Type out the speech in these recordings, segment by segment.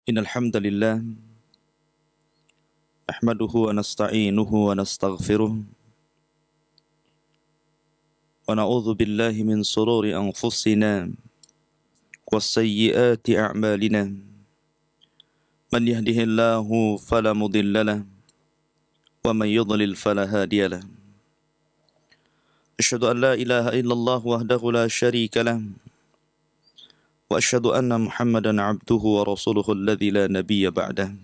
Innal hamdalillah nahmaduhu wa nasta'inuhu wa nastaghfiruh wa na'udzu billahi min sururi anfusina was sayyiati a'malina man yahdihillahu fala mudilla lahu wa man yudlil fala hadiya lahu asyhadu an la ilaha illallah wahdahu la syarika lahu wa asyhadu anna Muhammadan 'abduhu wa rasuluhu alladzi la nabiyya ba'dahu.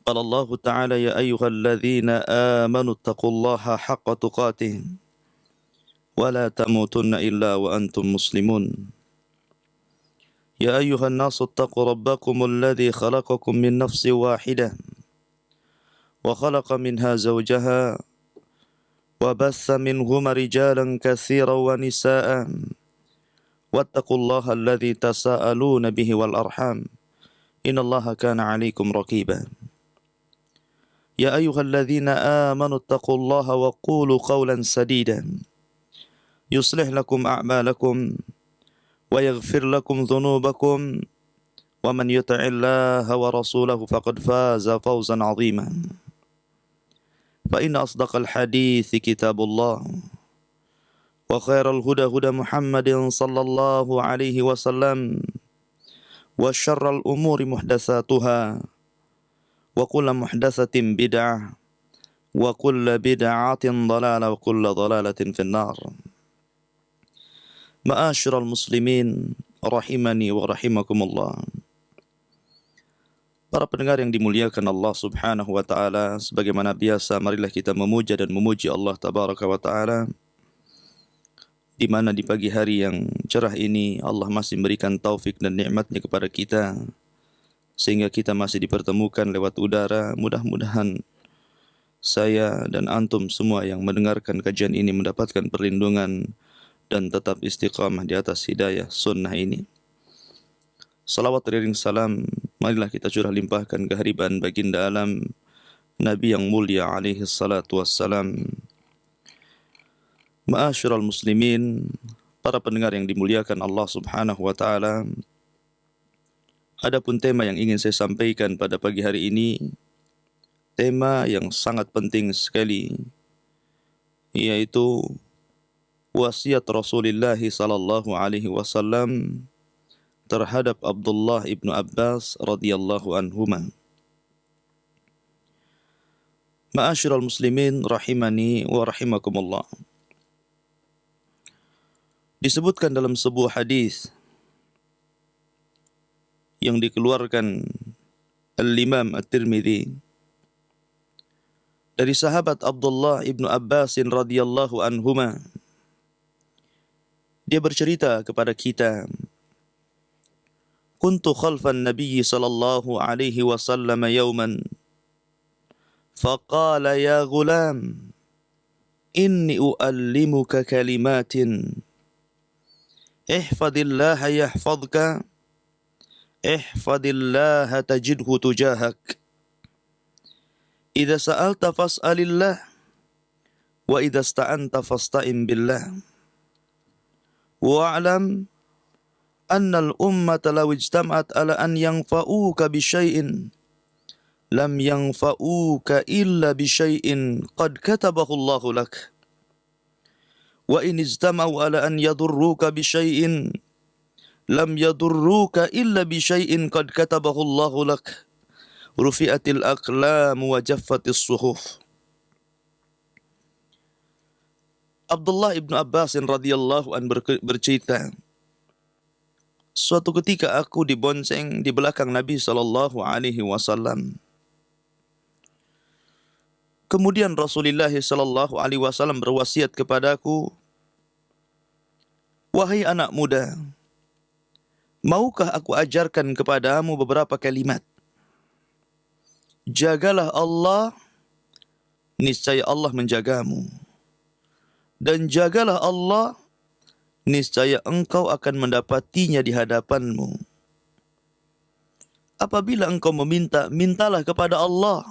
قال الله تعالى يا أيها الذين آمنوا اتقوا الله حق تقاته ولا تموتن إلا وأنتم مسلمون يا أيها الناس اتقوا ربكم الذي خلقكم من نفس واحدة وخلق منها زوجها وبث منهما رجالا كثيرا ونساء واتقوا الله الذي تساءلون به والأرحام إن الله كان عليكم رقيبا يا أيها الذين آمنوا اتقوا الله وقولوا قولا سديدا يصلح لكم أعمالكم ويغفر لكم ذنوبكم ومن يطع الله ورسوله فقد فاز فوزا عظيما فإن أصدق الحديث كتاب الله وخير الهدى هدى محمد صلى الله عليه وسلم وشر الأمور محدثاتها وكل محدثة بدعة وكل بدعة ضلالة وكل ضلالة في النار. معاشر المسلمين rahimani wa rahimakumullah. Para pendengar yang dimuliakan Allah Subhanahu wa taala, sebagaimana biasa marilah kita memuja dan memuji Allah tabaraka wa taala, di mana di pagi hari yang cerah ini Allah masih memberikan taufik dan nikmatnya kepada kita sehingga kita masih dipertemukan lewat udara. Mudah-mudahan saya dan antum semua yang mendengarkan kajian ini mendapatkan perlindungan dan tetap istiqamah di atas hidayah sunnah ini. Salawat dan salam marilah kita curah limpahkan kehadiran baginda alam Nabi yang mulia alaihi salatu wassalam. Ma'asyiral muslimin, para pendengar yang dimuliakan Allah Subhanahu wa taala, adapun tema yang ingin saya sampaikan pada pagi hari ini, tema yang sangat penting sekali, yaitu wasiat Rasulullah sallallahu alaihi wasallam terhadap Abdullah ibnu Abbas radhiyallahu anhuma. Ma'asyiral muslimin rahimani wa rahimakumullah. Disebutkan dalam sebuah hadis yang dikeluarkan Al-Imam At-Tirmidzi dari sahabat Abdullah ibnu Abbas radhiyallahu anhuma. Dia bercerita kepada kita, kuntu khalfan Nabi sallallahu alaihi wasallam yawman faqala ya ghulam inni uallimuka kalimatin ihfadillaha yahfadka ihfadillaha tajidhu tujahak idza sa'alta fas'alillah wa idza ista'anta fasta'in billah wa'lam anna al-ummata law ijtama'at ala an yanfa'uka bi syai'in lam yanfa'uka illa bi syai'in qad katabahu Allahu lak wa in ijtama'u ala an yadurruka bi syai'in lam yadurruka illa bi syai'in qad katabahu Allahu lak rufi'atil aqlam wa jaffatis suhuf. Abdullah ibnu Abbas radhiyallahu an bercerita, suatu ketika aku dibonceng di belakang Nabi sallallahu alaihi wasallam. Kemudian Rasulullah sallallahu alaihi wasallam berwasiat kepadaku, wahai anak muda, maukah aku ajarkan kepadamu beberapa kalimat? Jagalah Allah, niscaya Allah menjagamu. Dan jagalah Allah, niscaya engkau akan mendapatinya di hadapanmu. Apabila engkau meminta, mintalah kepada Allah.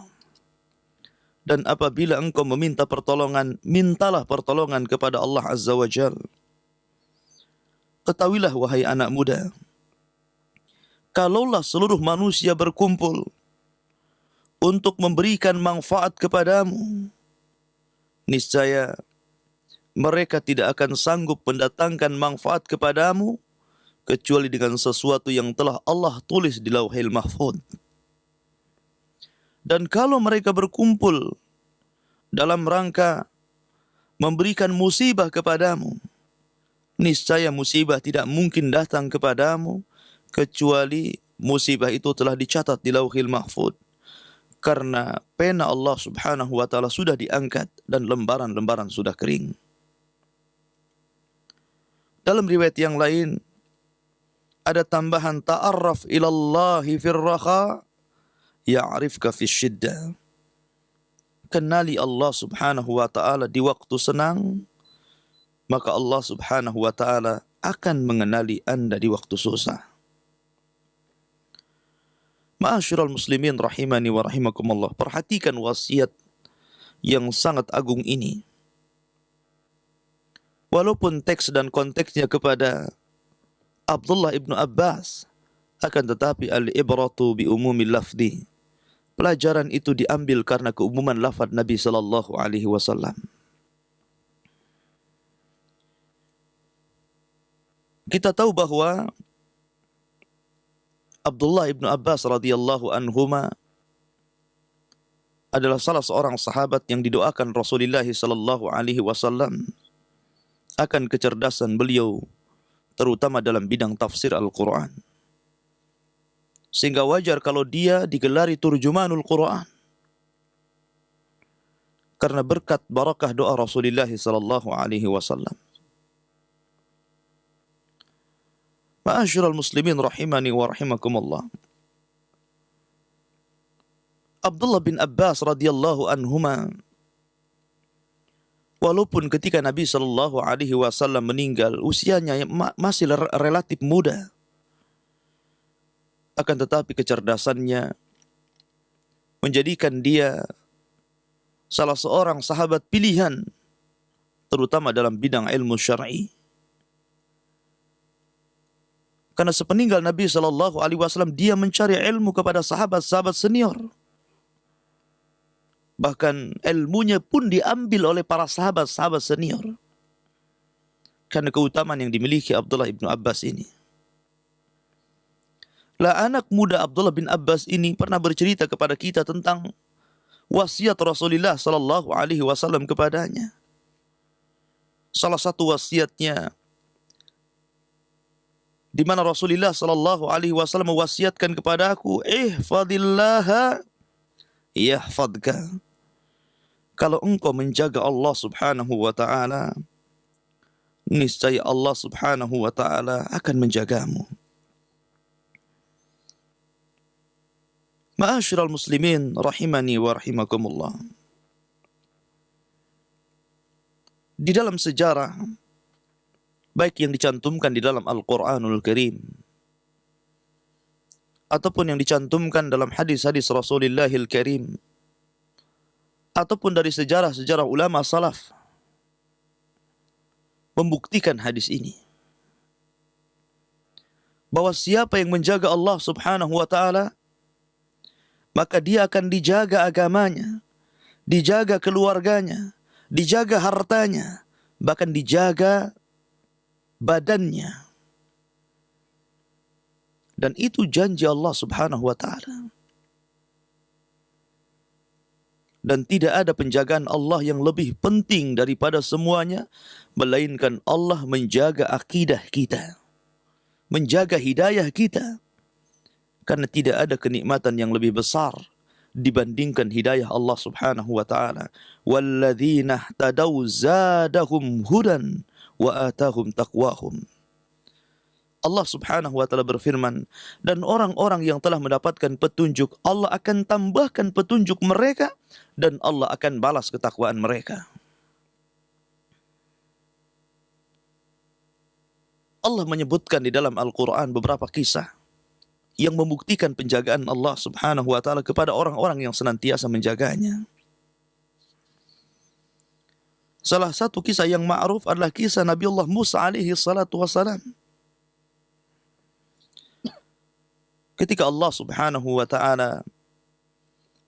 Dan apabila engkau meminta pertolongan, mintalah pertolongan kepada Allah Azza wa Jalla. Ketahuilah wahai anak muda, kalaulah seluruh manusia berkumpul untuk memberikan manfaat kepadamu, niscaya mereka tidak akan sanggup mendatangkan manfaat kepadamu kecuali dengan sesuatu yang telah Allah tulis di Lauhil Mahfuz. Dan kalau mereka berkumpul dalam rangka memberikan musibah kepadamu, niscaya musibah tidak mungkin datang kepadamu kecuali musibah itu telah dicatat di Lauhil Mahfuz. Karena pena Allah Subhanahu wa taala sudah diangkat dan lembaran-lembaran sudah kering. Dalam riwayat yang lain ada tambahan ta'arraf ilallahi fir raha ya'rifka fis syiddah. Kenali Allah Subhanahu wa taala di waktu senang, maka Allah Subhanahu wa taala akan mengenali Anda di waktu susah. Ma'asyiral muslimin rahimani wa rahimakumullah, perhatikan wasiat yang sangat agung ini. Walaupun teks dan konteksnya kepada Abdullah ibnu Abbas, akan tetapi al-ibratu bi umumil lafzi. Pelajaran itu diambil karena keumuman lafaz Nabi sallallahu alaihi wasallam. Kita tahu bahwa Abdullah ibnu Abbas radhiyallahu anhuma adalah salah seorang sahabat yang didoakan Rasulullah sallallahu alaihi wasallam akan kecerdasan beliau, terutama dalam bidang tafsir Al-Quran. Sehingga wajar kalau dia digelari turjumanul Quran. Karena berkat barakah doa Rasulullah sallallahu alaihi wasallam. Ma'asyiral muslimin rahimani wa rahimakumullah. Abdullah bin Abbas radhiyallahu anhuma, walaupun ketika Nabi sallallahu alaihi wasallam meninggal usianya masih relatif muda, akan tetapi kecerdasannya menjadikan dia salah seorang sahabat pilihan, terutama dalam bidang ilmu syar'i. Karena sepeninggal Nabi sallallahu alaihi wasallam dia mencari ilmu kepada sahabat-sahabat senior. Bahkan ilmunya pun diambil oleh para sahabat-sahabat senior. Karena keutamaan yang dimiliki Abdullah ibnu Abbas ini. Lah anak muda Abdullah bin Abbas ini pernah bercerita kepada kita tentang wasiat Rasulullah sallallahu alaihi wasallam kepadanya. Salah satu wasiatnya di mana Rasulullah sallallahu alaihi wasallam mewasiatkan kepada aku, ihfadillaha yahfadka. Kalau engkau menjaga Allah Subhanahu wa taala, niscaya Allah Subhanahu wa taala akan menjagamu. Ma'asyiral muslimin rahimani wa rahimakumullah. Di dalam sejarah, baik yang dicantumkan di dalam Al-Quranul Karim ataupun yang dicantumkan dalam hadis-hadis Rasulillahil Karim, ataupun dari sejarah-sejarah ulama salaf, membuktikan hadis ini. Bahwa siapa yang menjaga Allah Subhanahu wa ta'ala, maka dia akan dijaga agamanya, dijaga keluarganya, dijaga hartanya, bahkan dijaga badannya. Dan itu janji Allah Subhanahu wa ta'ala. Dan tidak ada penjagaan Allah yang lebih penting daripada semuanya, melainkan Allah menjaga akidah kita, menjaga hidayah kita. Karena tidak ada kenikmatan yang lebih besar dibandingkan hidayah Allah Subhanahu wa ta'ala. Walladzina ihtadaw zadahum hudan wa atahum taqwahum. Allah Subhanahu wa ta'ala berfirman, dan orang-orang yang telah mendapatkan petunjuk, Allah akan tambahkan petunjuk mereka dan Allah akan balas ketakwaan mereka. Allah menyebutkan di dalam Al-Quran beberapa kisah yang membuktikan penjagaan Allah Subhanahu wa ta'ala kepada orang-orang yang senantiasa menjaganya. Salah satu kisah yang ma'ruf adalah kisah Nabi Allah Musa alaihi salatu wassalam. Ketika Allah Subhanahu wa taala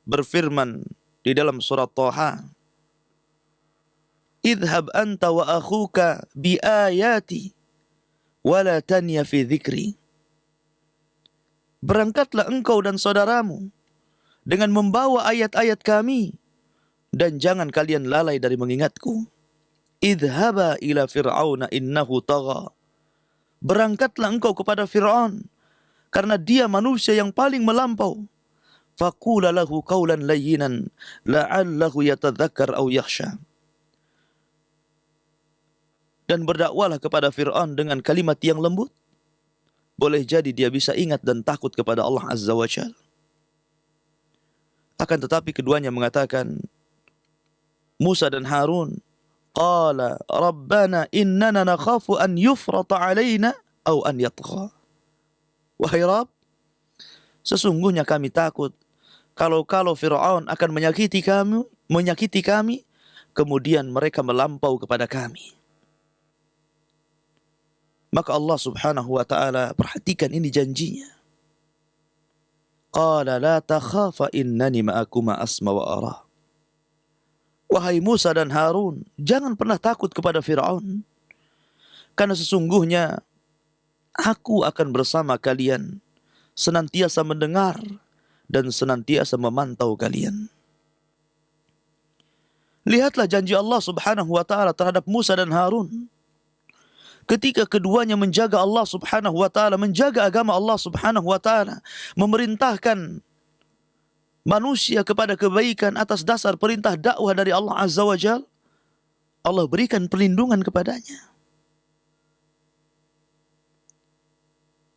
berfirman di dalam surat Thaha, "Idhhab anta wa akhuka bi ayati wa la tanya fi dzikri." Berangkatlah engkau dan saudaramu dengan membawa ayat-ayat kami dan jangan kalian lalai dari mengingatku. Idhhaba ila fir'auna innahu tagha. Berangkatlah engkau kepada Fir'aun karena dia manusia yang paling melampau. Faqula lahu qawlan layyinan la'allahu yatadzakkar aw yakhsha. Dan berdakwalah kepada Fir'aun dengan kalimat yang lembut. Boleh jadi dia bisa ingat dan takut kepada Allah Azza wa Jalla. Akan tetapi keduanya mengatakan, Musa dan Harun, qala rabbana innana nakhafu an yufrata alaina aw an yatgha. Wahai Rabb, sesungguhnya kami takut kalau Fir'aun akan menyakiti kami, kemudian mereka melampau kepada kami. Maka Allah Subhanahu wa taala perhatikan ini janjinya. Qala la takhafa innani ma'akuma asma wa ara. Wahai Musa dan Harun, jangan pernah takut kepada Fir'aun. Karena sesungguhnya aku akan bersama kalian, senantiasa mendengar dan senantiasa memantau kalian. Lihatlah janji Allah Subhanahu wa taala terhadap Musa dan Harun. Ketika keduanya menjaga Allah Subhanahu wa taala, menjaga agama Allah Subhanahu wa taala, memerintahkan manusia kepada kebaikan atas dasar perintah dakwah dari Allah Azza wa Jalla, Allah berikan perlindungan kepadanya.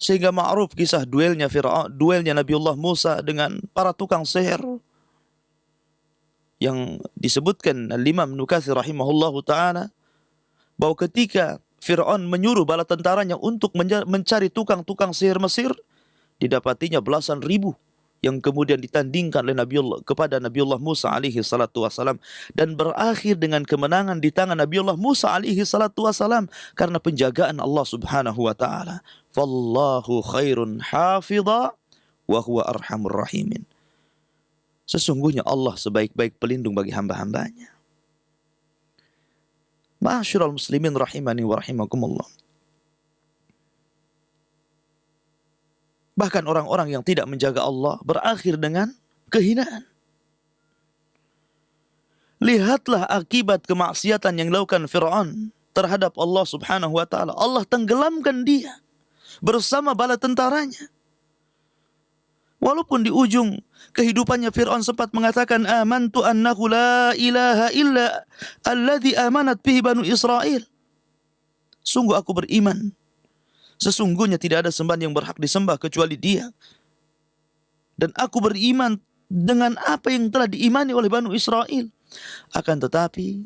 Sehingga ma'ruf kisah duelnya Nabiullah Musa dengan para tukang sihir yang disebutkan Al-Imam Ibnu Katsir rahimahullahu taala bahwa ketika Fir'aun menyuruh bala tentaranya untuk mencari tukang-tukang sihir Mesir, didapatinya belasan ribu yang kemudian ditandingkan oleh kepada Nabiullah Musa alaihi salatu wasalam, dan berakhir dengan kemenangan di tangan Nabiullah Musa alaihi salatu wasalam karena penjagaan Allah Subhanahu wa taala. Wallahu khairun hafidha wa huwa arhamur rahimin. Sesungguhnya Allah sebaik-baik pelindung bagi hamba-hambanya. Ma'asyiral muslimin rahimani wa rahimakumullah. Bahkan orang-orang yang tidak menjaga Allah berakhir dengan kehinaan. Lihatlah akibat kemaksiatan yang dilakukan Fir'aun terhadap Allah Subhanahu wa taala. Allah tenggelamkan dia bersama bala tentaranya. Walaupun di ujung kehidupannya Fir'aun sempat mengatakan, amantu annahu la ilaha illa alladhi amanat bihi banu Israel. Sungguh aku beriman, sesungguhnya tidak ada sembahan yang berhak disembah kecuali Dia. Dan aku beriman dengan apa yang telah diimani oleh Banu Israel. Akan tetapi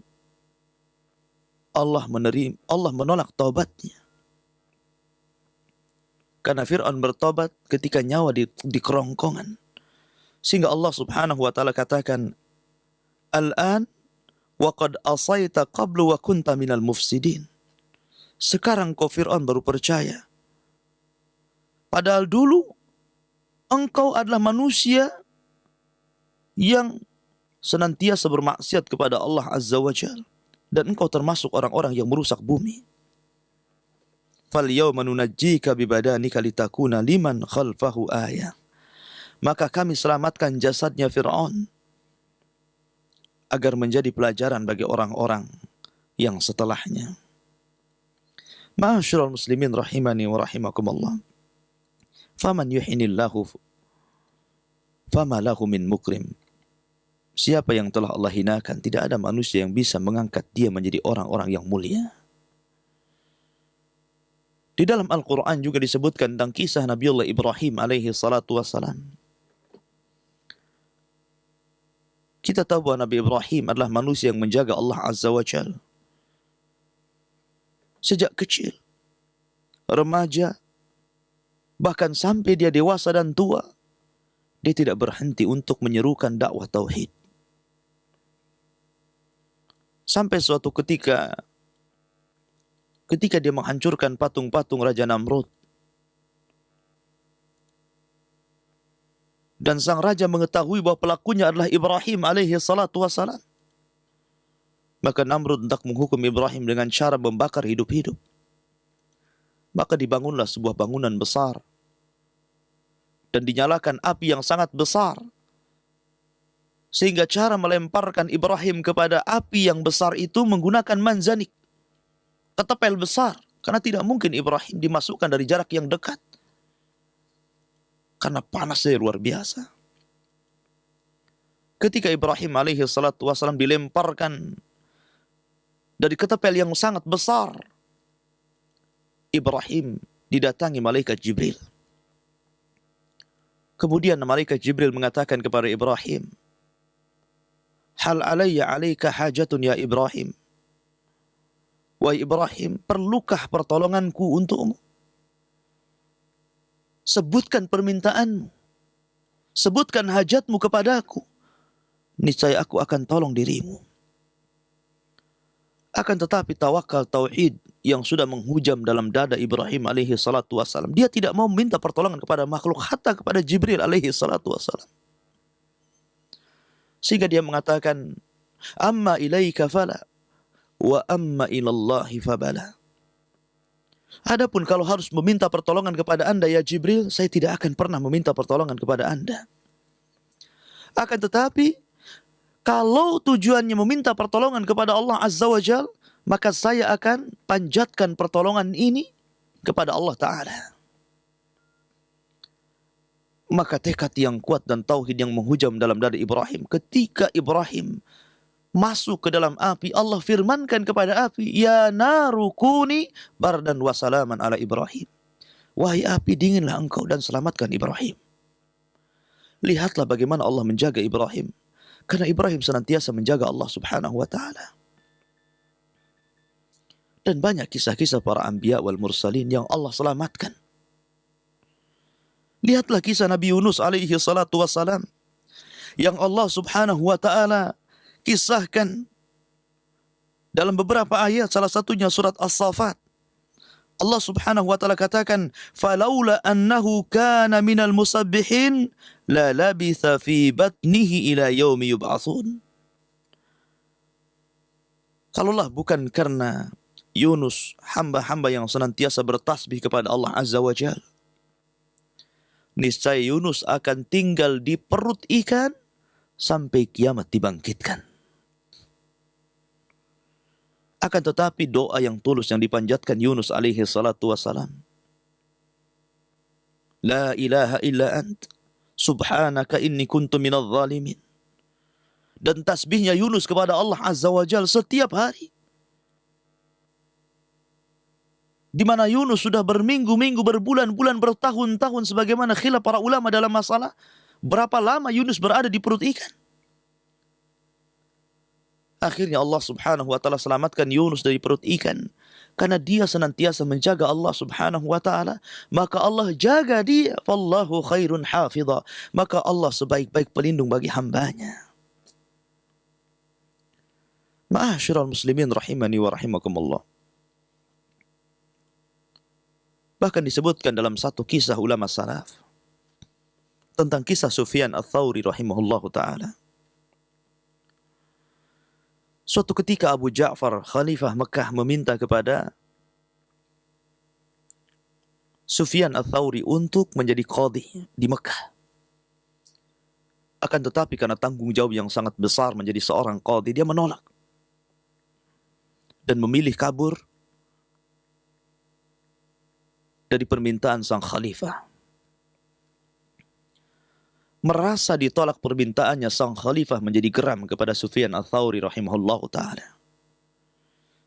Allah menolak taubatnya. Karena Fir'aun bertobat ketika nyawa di kerongkongan. Sehingga Allah Subhanahu wa taala katakan, Al-an wa qad asaita qablu wa kunta minal mufsidin. Sekarang kau Fir'aun baru percaya. Padahal dulu engkau adalah manusia yang senantiasa bermaksiat kepada Allah Azza wa Jalla, dan engkau termasuk orang-orang yang merusak bumi. Falyawma nunajjika bibadanika litakuna liman khalfahu ayah. Maka kami selamatkan jasadnya Fir'aun agar menjadi pelajaran bagi orang-orang yang setelahnya. Ma'asyiral muslimin rahimani wa rahimakumullah. Faman yuhinillahu fama lahu min mukrim. Siapa yang telah Allah hinakan, tidak ada manusia yang bisa mengangkat dia menjadi orang-orang yang mulia. Di dalam Al-Quran juga disebutkan tentang kisah Nabiullah Ibrahim alaihi salatu wassalam. Kita tahu bahwa Nabi Ibrahim adalah manusia yang menjaga Allah Azza wa Jalla. Sejak kecil, remaja, bahkan sampai dia dewasa dan tua, dia tidak berhenti untuk menyerukan dakwah tauhid. Sampai suatu ketika dia menghancurkan patung-patung Raja Namrud, Dan sang raja mengetahui bahwa pelakunya adalah Ibrahim alaihi salatu wassalam. Maka Namrud hendak menghukum Ibrahim dengan cara membakar hidup-hidup. Maka dibangunlah sebuah bangunan besar. Dan dinyalakan api yang sangat besar. Sehingga cara melemparkan Ibrahim kepada api yang besar itu menggunakan manzanik. Ketepel besar. Karena tidak mungkin Ibrahim dimasukkan dari jarak yang dekat. Karena panasnya luar biasa. Ketika Ibrahim alaihi salatu wassalam dilemparkan dari ketepel yang sangat besar, Ibrahim didatangi malaikat Jibril. Kemudian malaikat Jibril mengatakan kepada Ibrahim, "Hal alayya alaika hajatun ya Ibrahim?" Wahai Ibrahim, perlukah pertolonganku untukmu? Sebutkan permintaanmu. Sebutkan hajatmu kepadaku. Niscaya aku akan tolong dirimu. Akan tetapi tawakal tauhid yang sudah menghujam dalam dada Ibrahim alaihi salatu wassalam, dia tidak mau minta pertolongan kepada makhluk, hatta kepada Jibril alaihi salatu wassalam. Sehingga dia mengatakan, "Amma ilaika fala, wa amma ilallahi fabala." Adapun kalau harus meminta pertolongan kepada Anda ya Jibril, saya tidak akan pernah meminta pertolongan kepada Anda. Akan tetapi, kalau tujuannya meminta pertolongan kepada Allah Azza wa Jal, maka saya akan panjatkan pertolongan ini kepada Allah Ta'ala. Maka tekad yang kuat dan tauhid yang menghujam dalam dada Ibrahim. Ketika Ibrahim masuk ke dalam api, Allah firmankan kepada api, "Ya naru kuni bardan wa salaman ala Ibrahim." Wahai api, dinginlah engkau dan selamatkan Ibrahim. Lihatlah bagaimana Allah menjaga Ibrahim. Karena Ibrahim senantiasa menjaga Allah subhanahu wa ta'ala. Dan banyak kisah-kisah para anbiya wal mursalin yang Allah selamatkan. Lihatlah kisah Nabi Yunus alaihi salatu wassalam, yang Allah subhanahu wa ta'ala kisahkan dalam beberapa ayat, salah satunya surat As-Saffat. Allah subhanahu wa ta'ala katakan, "Falaula annahu kana minal musabbihin, la labitha fi batnihi ila yaumi yub'atsun." Kalaulah bukan karena Yunus, hamba-hamba yang senantiasa bertasbih kepada Allah Azza wa Jal, niscaya Yunus akan tinggal di perut ikan sampai kiamat dibangkitkan. Akan tetapi doa yang tulus yang dipanjatkan Yunus alaihi salatu wassalam, "La ilaha illa ant, subhanaka inni kuntu minadh zalimin." Dan tasbihnya Yunus kepada Allah Azza wa Jal setiap hari. Di mana Yunus sudah berminggu-minggu, berbulan-bulan, bertahun-tahun, sebagaimana khilaf para ulama dalam masalah berapa lama Yunus berada di perut ikan. Akhirnya Allah subhanahu wa ta'ala selamatkan Yunus dari perut ikan. Karena dia senantiasa menjaga Allah subhanahu wa ta'ala, maka Allah jaga dia. Wallahu khairun hafidha. Maka Allah sebaik-baik pelindung bagi hambanya. Ma'asyiral muslimin rahimani wa rahimakumullah. Bahkan disebutkan dalam satu kisah ulama salaf tentang kisah Sufyan Ats-Tsauri rahimahullahu ta'ala. Suatu ketika Abu Ja'far, Khalifah Mekah, meminta kepada Sufyan Ats-Tsauri untuk menjadi qadhi di Mekah. Akan tetapi karena tanggung jawab yang sangat besar menjadi seorang qadhi, dia menolak. Dan memilih kabur dari permintaan sang khalifah. Merasa ditolak permintaannya, sang khalifah menjadi geram kepada Sufyan Ats-Tsauri rahimahullahu ta'ala.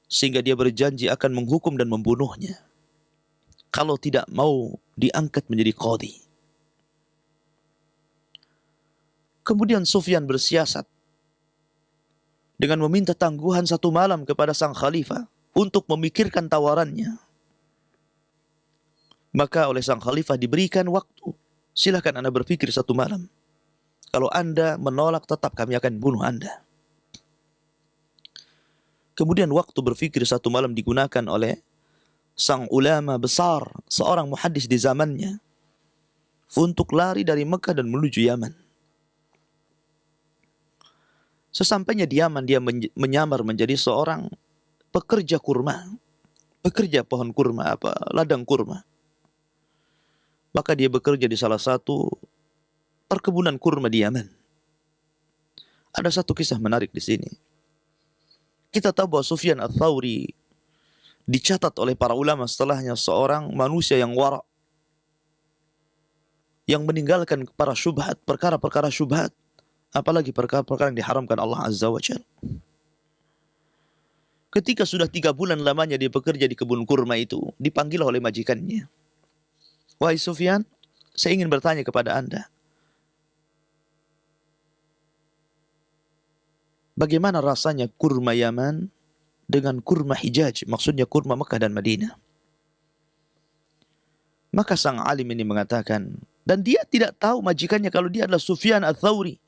Sehingga dia berjanji akan menghukum dan membunuhnya kalau tidak mau diangkat menjadi qadhi. Kemudian Sufyan bersiasat dengan meminta tangguhan 1 malam kepada sang khalifah untuk memikirkan tawarannya. Maka oleh sang khalifah diberikan waktu. Silakan Anda berpikir 1 malam. Kalau Anda menolak, tetap kami akan bunuh Anda. Kemudian waktu berpikir 1 malam digunakan oleh sang ulama besar, seorang muhaddis di zamannya, untuk lari dari Mekah dan menuju Yaman. Sesampainya di Yaman, dia menyamar menjadi seorang pekerja kurma, pekerja pohon kurma, ladang kurma. Maka dia bekerja di salah satu perkebunan kurma di Yaman. Ada satu kisah menarik di sini. Kita tahu bahwa Sufyan Ats-Tsauri dicatat oleh para ulama setelahnya seorang manusia yang wara', yang meninggalkan para syubhat, perkara-perkara syubhat, apalagi perkara-perkara yang diharamkan Allah Azza wa Jalla. Ketika sudah 3 bulan lamanya dia bekerja di kebun kurma itu, dipanggil oleh majikannya. Wahai Sufyan, saya ingin bertanya kepada Anda, bagaimana rasanya kurma Yaman dengan kurma Hijaz, maksudnya kurma Mekah dan Madinah? Maka sang alim ini mengatakan, dan dia tidak tahu majikannya kalau dia adalah Sufyan Ats-Tsauri,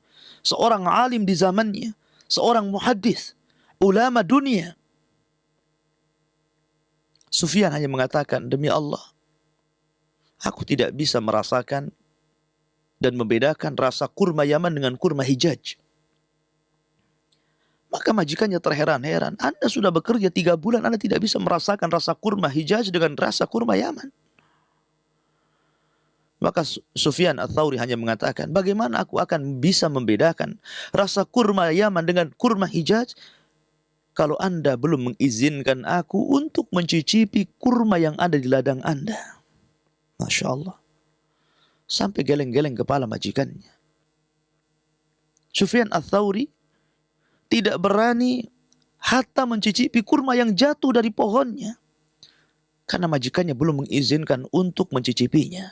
seorang alim di zamannya, seorang muhaddis, ulama dunia. Sufyan hanya mengatakan, demi Allah, aku tidak bisa merasakan dan membedakan rasa kurma Yaman dengan kurma Hijaz. Maka majikannya terheran-heran, Anda sudah bekerja 3 bulan, Anda tidak bisa merasakan rasa kurma Hijaz dengan rasa kurma Yaman. Maka Sufyan Ats-Tsauri hanya mengatakan, bagaimana aku akan bisa membedakan rasa kurma Yaman dengan kurma Hijaz kalau Anda belum mengizinkan aku untuk mencicipi kurma yang ada di ladang Anda. Masya Allah. Sampai geleng-geleng kepala majikannya. Sufyan Ats-Tsauri tidak berani hatta mencicipi kurma yang jatuh dari pohonnya, karena majikannya belum mengizinkan untuk mencicipinya.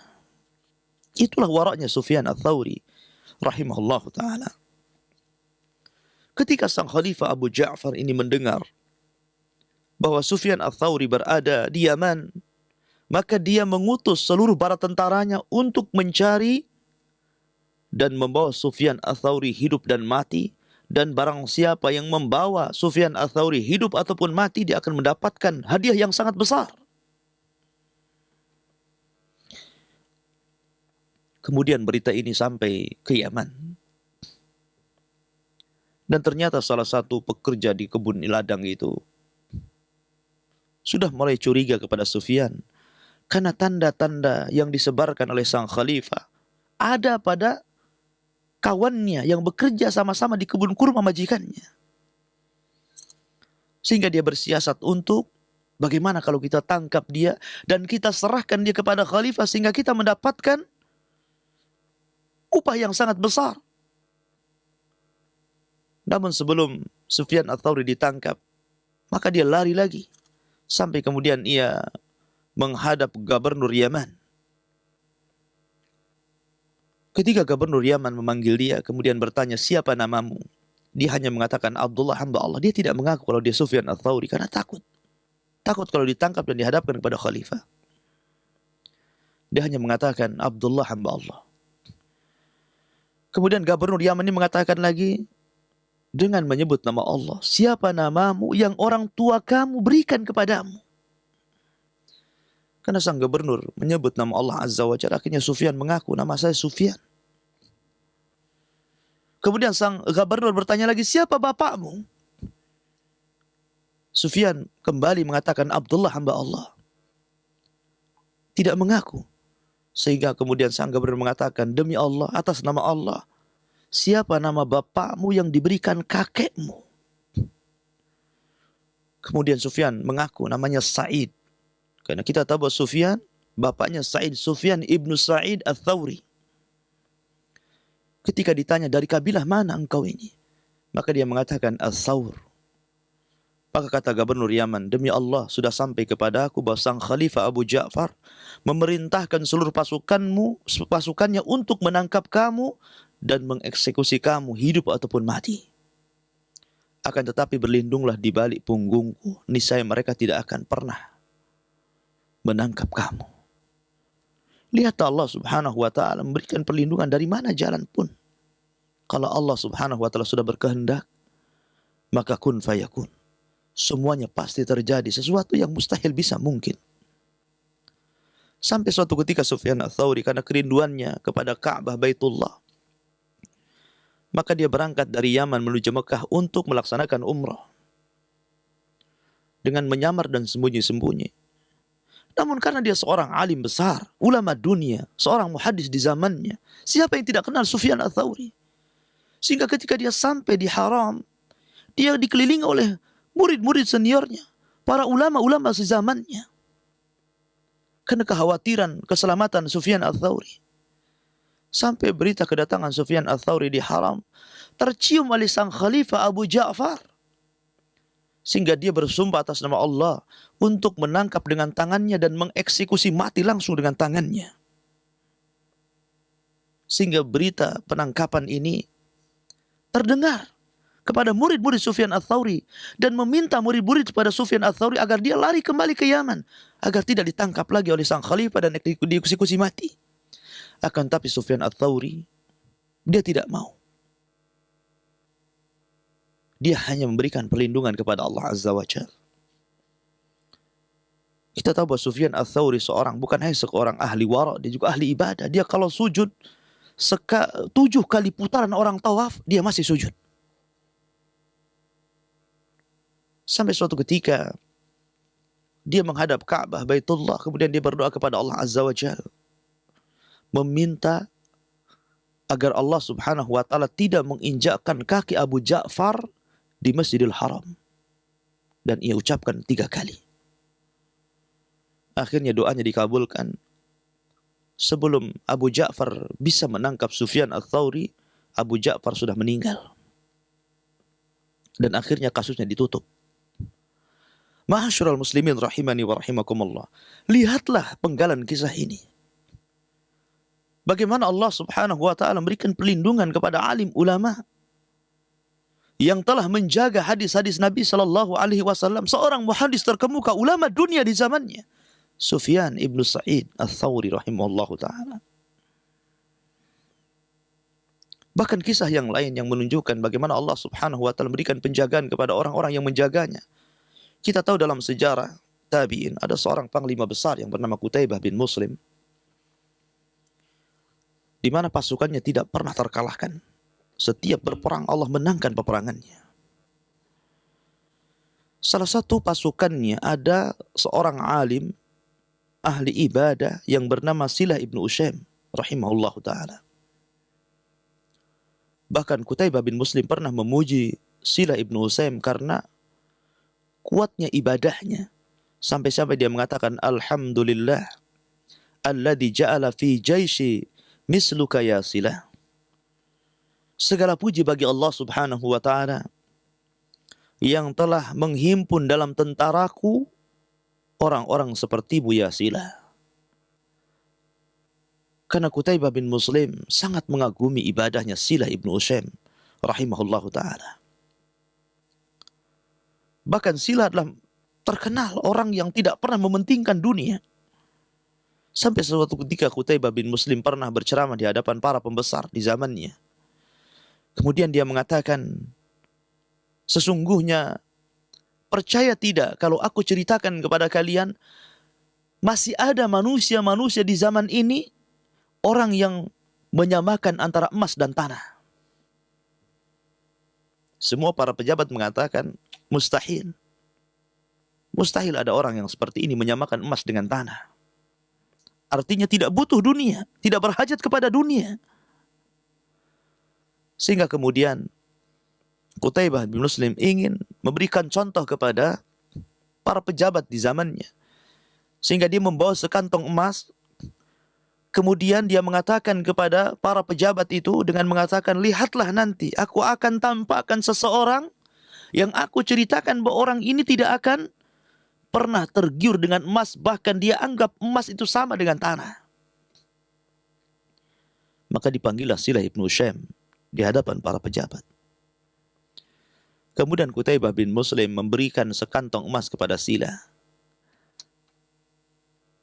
Itulah waraknya Sufyan Ats-Tsauri rahimahullah ta'ala. Ketika sang khalifah Abu Ja'far ini mendengar bahwa Sufyan Ats-Tsauri berada di Yaman, maka dia mengutus seluruh para tentaranya untuk mencari dan membawa Sufyan Ats-Tsauri hidup dan mati. Dan barang siapa yang membawa Sufyan Ats-Tsauri hidup ataupun mati, dia akan mendapatkan hadiah yang sangat besar. Kemudian berita ini sampai ke Yaman. Dan ternyata salah satu pekerja di kebun ladang itu sudah mulai curiga kepada Sufyan, karena tanda-tanda yang disebarkan oleh sang khalifah ada pada kawannya yang bekerja sama-sama di kebun kurma majikannya. Sehingga dia bersiasat untuk bagaimana kalau kita tangkap dia dan kita serahkan dia kepada khalifah sehingga kita mendapatkan upah yang sangat besar. Namun sebelum Sufyan Ats-Tsauri ditangkap, maka dia lari lagi sampai kemudian ia menghadap gubernur Yaman. Ketika gubernur Yaman memanggil dia, kemudian bertanya, siapa namamu? Dia hanya mengatakan, Abdullah hamba Allah. Dia tidak mengaku kalau dia Sufyan Ats-Tsauri karena takut. Takut kalau ditangkap dan dihadapkan kepada khalifah. Dia hanya mengatakan, Abdullah hamba Allah. Kemudian gubernur Yaman ini mengatakan lagi, dengan menyebut nama Allah, siapa namamu yang orang tua kamu berikan kepadamu? Karena sang gubernur menyebut nama Allah Azza wa Jalla, akhirnya Sufyan mengaku, nama saya Sufyan. Kemudian sang gubernur bertanya lagi, siapa bapakmu? Sufyan kembali mengatakan, Abdullah hamba Allah. Tidak mengaku. Sehingga kemudian sang gubernur mengatakan, demi Allah, atas nama Allah, siapa nama bapakmu yang diberikan kakekmu? Kemudian Sufyan mengaku namanya Sa'id. Karena kita tahu bahwa Sufyan, bapaknya Sa'id, Sufyan ibnu Sa'id Ats-Tsauri. Ketika ditanya, dari kabilah mana engkau ini? Maka dia mengatakan, Ats-Tsaur. Maka kata gubernur Yaman, demi Allah, sudah sampai kepada aku bahwa sang khalifah Abu Ja'far memerintahkan seluruh pasukannya untuk menangkap kamu dan mengeksekusi kamu hidup ataupun mati. Akan tetapi berlindunglah di balik punggungku, niscaya mereka tidak akan pernah menangkap kamu. Lihat Allah subhanahu wa ta'ala memberikan perlindungan dari mana jalan pun. Kalau Allah subhanahu wa ta'ala sudah berkehendak, maka kun fayakun. Semuanya pasti terjadi, sesuatu yang mustahil bisa mungkin. Sampai suatu ketika Sufyan Ats-Tsauri karena kerinduannya kepada Ka'bah Baitullah, maka dia berangkat dari Yaman menuju Mekah untuk melaksanakan umrah dengan menyamar dan sembunyi-sembunyi. Namun karena dia seorang alim besar, ulama dunia, seorang muhaddis di zamannya, siapa yang tidak kenal Sufyan Ats-Tsauri? Sehingga ketika dia sampai di Haram, dia dikelilingi oleh murid-murid seniornya, para ulama-ulama sezamannya. Karena kekhawatiran keselamatan Sufyan Ats-Tsauri. Sampai berita kedatangan Sufyan Ats-Tsauri di Haram tercium oleh sang khalifah Abu Ja'far. Sehingga dia bersumpah atas nama Allah untuk menangkap dengan tangannya dan mengeksekusi mati langsung dengan tangannya. Sehingga berita penangkapan ini terdengar kepada murid-murid Sufyan Ats-Tsauri dan meminta murid-murid kepada Sufyan Ats-Tsauri agar dia lari kembali ke Yaman agar tidak ditangkap lagi oleh sang khalifah dan dieksekusi mati. Akan tapi Sufyan Ats-Tsauri dia tidak mau. Dia hanya memberikan perlindungan kepada Allah Azza wa Jalla. Kita tahu bahwa Sufyan Ats-Tsauri bukan hanya seorang ahli wara, dia juga ahli ibadah. Dia kalau sujud 7 kali putaran orang tawaf, dia masih sujud. Sampai suatu ketika dia menghadap Ka'bah Baitullah, kemudian dia berdoa kepada Allah Azza wa Jalla, meminta agar Allah Subhanahu wa taala tidak menginjakkan kaki Abu Ja'far di Masjidil Haram. Dan ia ucapkan 3 kali. Akhirnya doanya dikabulkan. Sebelum Abu Ja'far bisa menangkap Sufyan Ats-Tsauri, Abu Ja'far sudah meninggal. Dan akhirnya kasusnya ditutup. Ma'asyiral muslimin rahimani wa rahimakumullah. Lihatlah penggalan kisah ini. Bagaimana Allah Subhanahu wa taala memberikan perlindungan kepada alim ulama yang telah menjaga hadis-hadis Nabi sallallahu alaihi wasallam, seorang muhaddis terkemuka, ulama dunia di zamannya, Sufyan ibnu Sa'id Ats-Tsauri rahimahullahu taala. Bahkan kisah yang lain yang menunjukkan bagaimana Allah Subhanahu wa taala memberikan penjagaan kepada orang-orang yang menjaganya. Kita tahu dalam sejarah tabi'in ada seorang panglima besar yang bernama Qutaibah bin Muslim, di mana pasukannya tidak pernah terkalahkan. Setiap berperang Allah menangkan peperangannya. Salah satu pasukannya ada seorang alim ahli ibadah yang bernama Silah ibnu Usaim rahimahullahu taala. Bahkan Qutaibah bin Muslim pernah memuji Silah ibnu Usaim karena kuatnya ibadahnya. Sampai-sampai dia mengatakan, Alhamdulillah alladzi ja'ala fi jaishi misluka ya Silah. Segala puji bagi Allah Subhanahu wa taala yang telah menghimpun dalam tentaraku orang-orang sepertimu ya Silah. Karena Qutaibah bin Muslim sangat mengagumi ibadahnya Silah ibnu Usaim rahimahullahu taala. Bahkan Silah adalah terkenal orang yang tidak pernah mementingkan dunia. Sampai suatu ketika Qutaibah bin Muslim pernah berceramah di hadapan para pembesar di zamannya. Kemudian dia mengatakan, sesungguhnya percaya tidak kalau aku ceritakan kepada kalian, masih ada manusia-manusia di zaman ini, orang yang menyamakan antara emas dan tanah. Semua para pejabat mengatakan, mustahil. Mustahil ada orang yang seperti ini menyamakan emas dengan tanah. Artinya tidak butuh dunia, tidak berhajat kepada dunia. Sehingga kemudian Qutaibah bin Muslim ingin memberikan contoh kepada para pejabat di zamannya. Sehingga dia membawa sekantong emas. Kemudian dia mengatakan kepada para pejabat itu dengan mengatakan, lihatlah nanti aku akan tampakkan seseorang yang aku ceritakan bahwa orang ini tidak akan pernah tergiur dengan emas. Bahkan dia anggap emas itu sama dengan tanah. Maka dipanggillah Silah ibnu Usaim di hadapan para pejabat. Kemudian Qutaibah bin Muslim memberikan sekantong emas kepada Silah.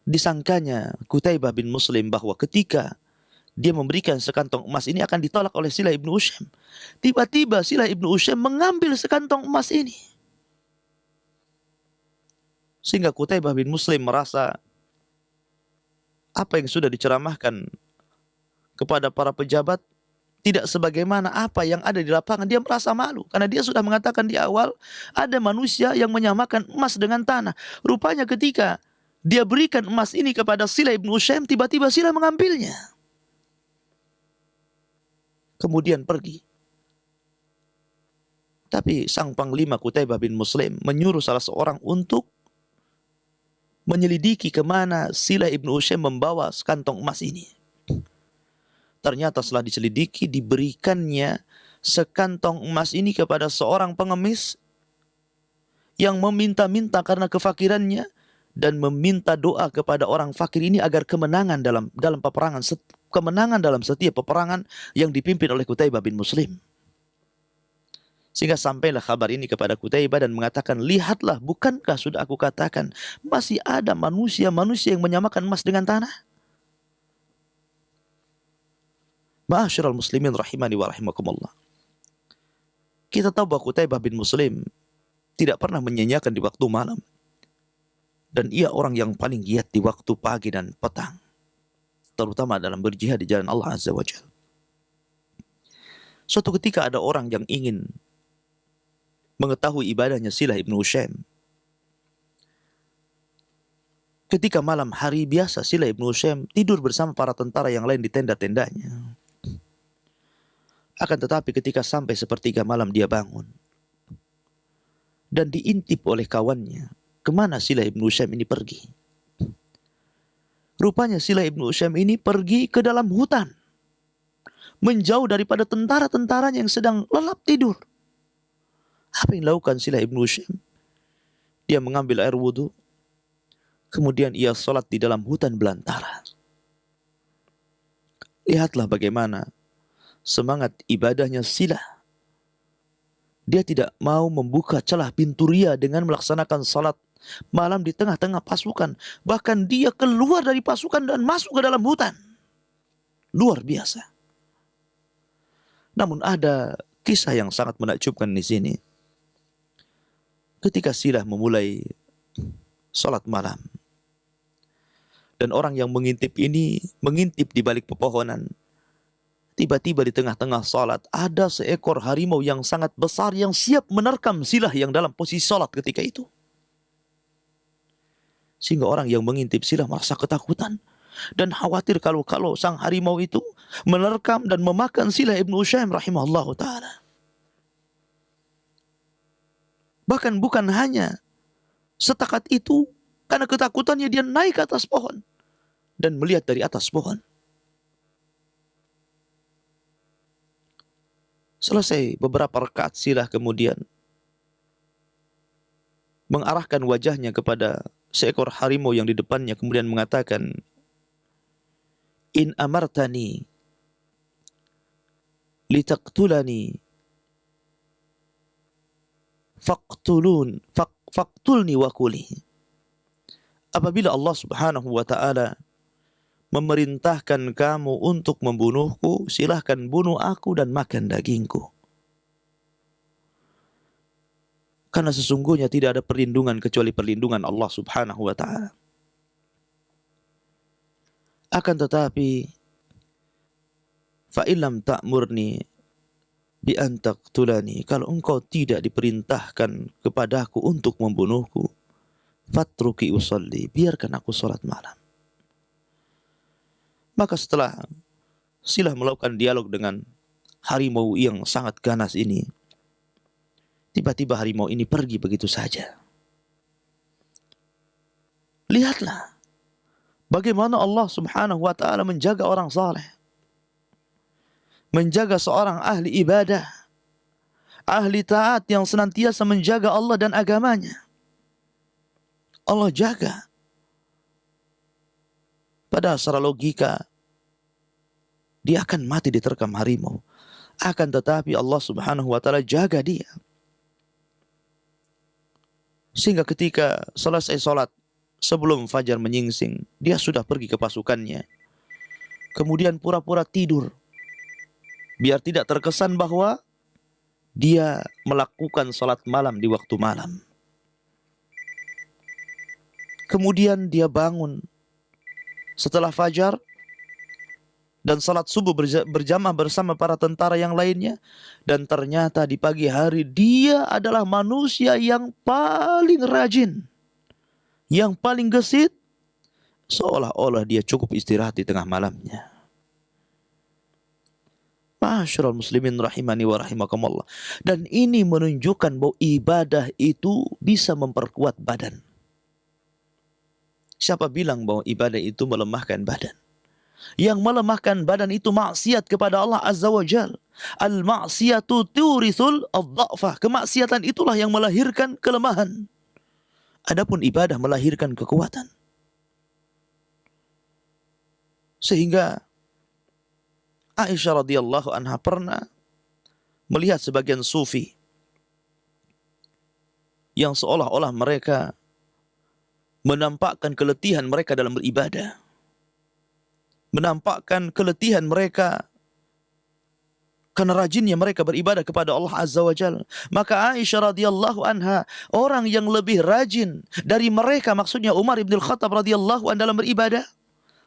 Disangkanya Qutaibah bin Muslim bahwa ketika dia memberikan sekantong emas ini akan ditolak oleh Silah ibnu Usaim. Tiba-tiba Silah ibnu Usaim mengambil sekantong emas ini. Sehingga Qutaibah bin Muslim merasa apa yang sudah diceramahkan kepada para pejabat tidak sebagaimana apa yang ada di lapangan. Dia merasa malu karena dia sudah mengatakan di awal ada manusia yang menyamakan emas dengan tanah. Rupanya ketika dia berikan emas ini kepada Sila ibn Ushaim, tiba-tiba Sila mengambilnya. Kemudian pergi. Tapi sang panglima Qutaibah bin Muslim menyuruh salah seorang untuk menyelidiki kemana Sila ibn Ushaim membawa sekantong emas ini. Ternyata setelah diselidiki, diberikannya sekantong emas ini kepada seorang pengemis yang meminta-minta karena kefakirannya dan meminta doa kepada orang fakir ini agar kemenangan dalam peperangan, kemenangan dalam setiap peperangan yang dipimpin oleh Qutaibah bin Muslim. Sehingga sampailah kabar ini kepada Qutaibah dan mengatakan, lihatlah, bukankah sudah aku katakan masih ada manusia-manusia yang menyamakan emas dengan tanah? Ma'asyiral muslimin rahimani wa rahimakumullah. Kita tahu bahwa Qutaibah bin Muslim tidak pernah menyanyiakan di waktu malam. Dan ia orang yang paling giat di waktu pagi dan petang. Terutama dalam berjihad di jalan Allah Azza wa Jalla. Suatu ketika ada orang yang ingin mengetahui ibadahnya Sila ibn Ushaim. Ketika malam hari biasa Sila ibn Ushaim tidur bersama para tentara yang lain di tenda-tendanya. Akan tetapi ketika sampai sepertiga malam dia bangun. Dan diintip oleh kawannya. Kemana Sila ibn Ushaim ini pergi? Rupanya Sila ibn Ushaim ini pergi ke dalam hutan. Menjauh daripada tentara-tentaranya yang sedang lelap tidur. Apa yang dilakukan Sila ibn Ushaim? Dia mengambil air wudhu. Kemudian ia sholat di dalam hutan belantara. Lihatlah bagaimana semangat ibadahnya Sila. Dia tidak mau membuka celah pintu ria dengan melaksanakan salat malam di tengah-tengah pasukan. Bahkan dia keluar dari pasukan dan masuk ke dalam hutan. Luar biasa. Namun ada kisah yang sangat menakjubkan di sini. Ketika Sila memulai salat malam. Dan orang yang mengintip ini mengintip di balik pepohonan. Tiba-tiba di tengah-tengah salat ada seekor harimau yang sangat besar yang siap menerkam Sila yang dalam posisi salat ketika itu. Sehingga orang yang mengintip Sila merasa ketakutan dan khawatir kalau sang harimau itu menerkam dan memakan Sila ibn Ushaim rahimahullahu ta'ala. Bahkan bukan hanya setakat itu, karena ketakutannya dia naik ke atas pohon dan melihat dari atas pohon. Selesai beberapa rakaat Sila kemudian mengarahkan wajahnya kepada seekor harimau yang di depannya, kemudian mengatakan, in amartani litaqtulani faqtulni wa kuli. Apabila Allah Subhanahu wa ta'ala memerintahkan kamu untuk membunuhku, silahkan bunuh aku dan makan dagingku. Karena sesungguhnya tidak ada perlindungan kecuali perlindungan Allah Subhanahu wa ta'ala. Akan tetapi, fa'illam ta'murni bi an taqtulani, kalau engkau tidak diperintahkan kepadaku untuk membunuhku, fatruki usalli, biarkan aku salat malam. Maka setelah Sila melakukan dialog dengan harimau yang sangat ganas ini, tiba-tiba harimau ini pergi begitu saja. Lihatlah bagaimana Allah Subhanahu wa ta'ala menjaga orang saleh, menjaga seorang ahli ibadah, ahli taat yang senantiasa menjaga Allah dan agamanya. Allah jaga. Padahal secara logika dia akan mati diterkam harimau. Akan tetapi Allah Subhanahu wa ta'ala jaga dia. Sehingga ketika selesai sholat, sebelum fajar menyingsing, dia sudah pergi ke pasukannya. Kemudian pura-pura tidur. Biar tidak terkesan bahwa dia melakukan sholat malam di waktu malam. Kemudian dia bangun setelah fajar dan salat subuh berjamaah bersama para tentara yang lainnya. Dan ternyata di pagi hari dia adalah manusia yang paling rajin, yang paling gesit, seolah-olah dia cukup istirahat di tengah malamnya. Ma'asyiral muslimin rahimani wa rahimakumullah. Dan ini menunjukkan bahwa ibadah itu bisa memperkuat badan. Siapa bilang bahwa ibadah itu melemahkan badan? Yang melemahkan badan itu maksiat kepada Allah Azza wa Jal. Al-ma'siyatu turithul ad-dha'fah. Kemaksiatan itulah yang melahirkan kelemahan. Adapun ibadah melahirkan kekuatan. Sehingga Aisyah radhiyallahu anha pernah melihat sebagian sufi yang seolah-olah mereka menampakkan keletihan mereka dalam beribadah, menampakkan keletihan mereka karena rajinnya mereka beribadah kepada Allah Azza wa Jalla. Maka Aisyah radhiyallahu anha, orang yang lebih rajin dari mereka, maksudnya Umar ibn al-Khattab radhiyallahu anhu dalam beribadah,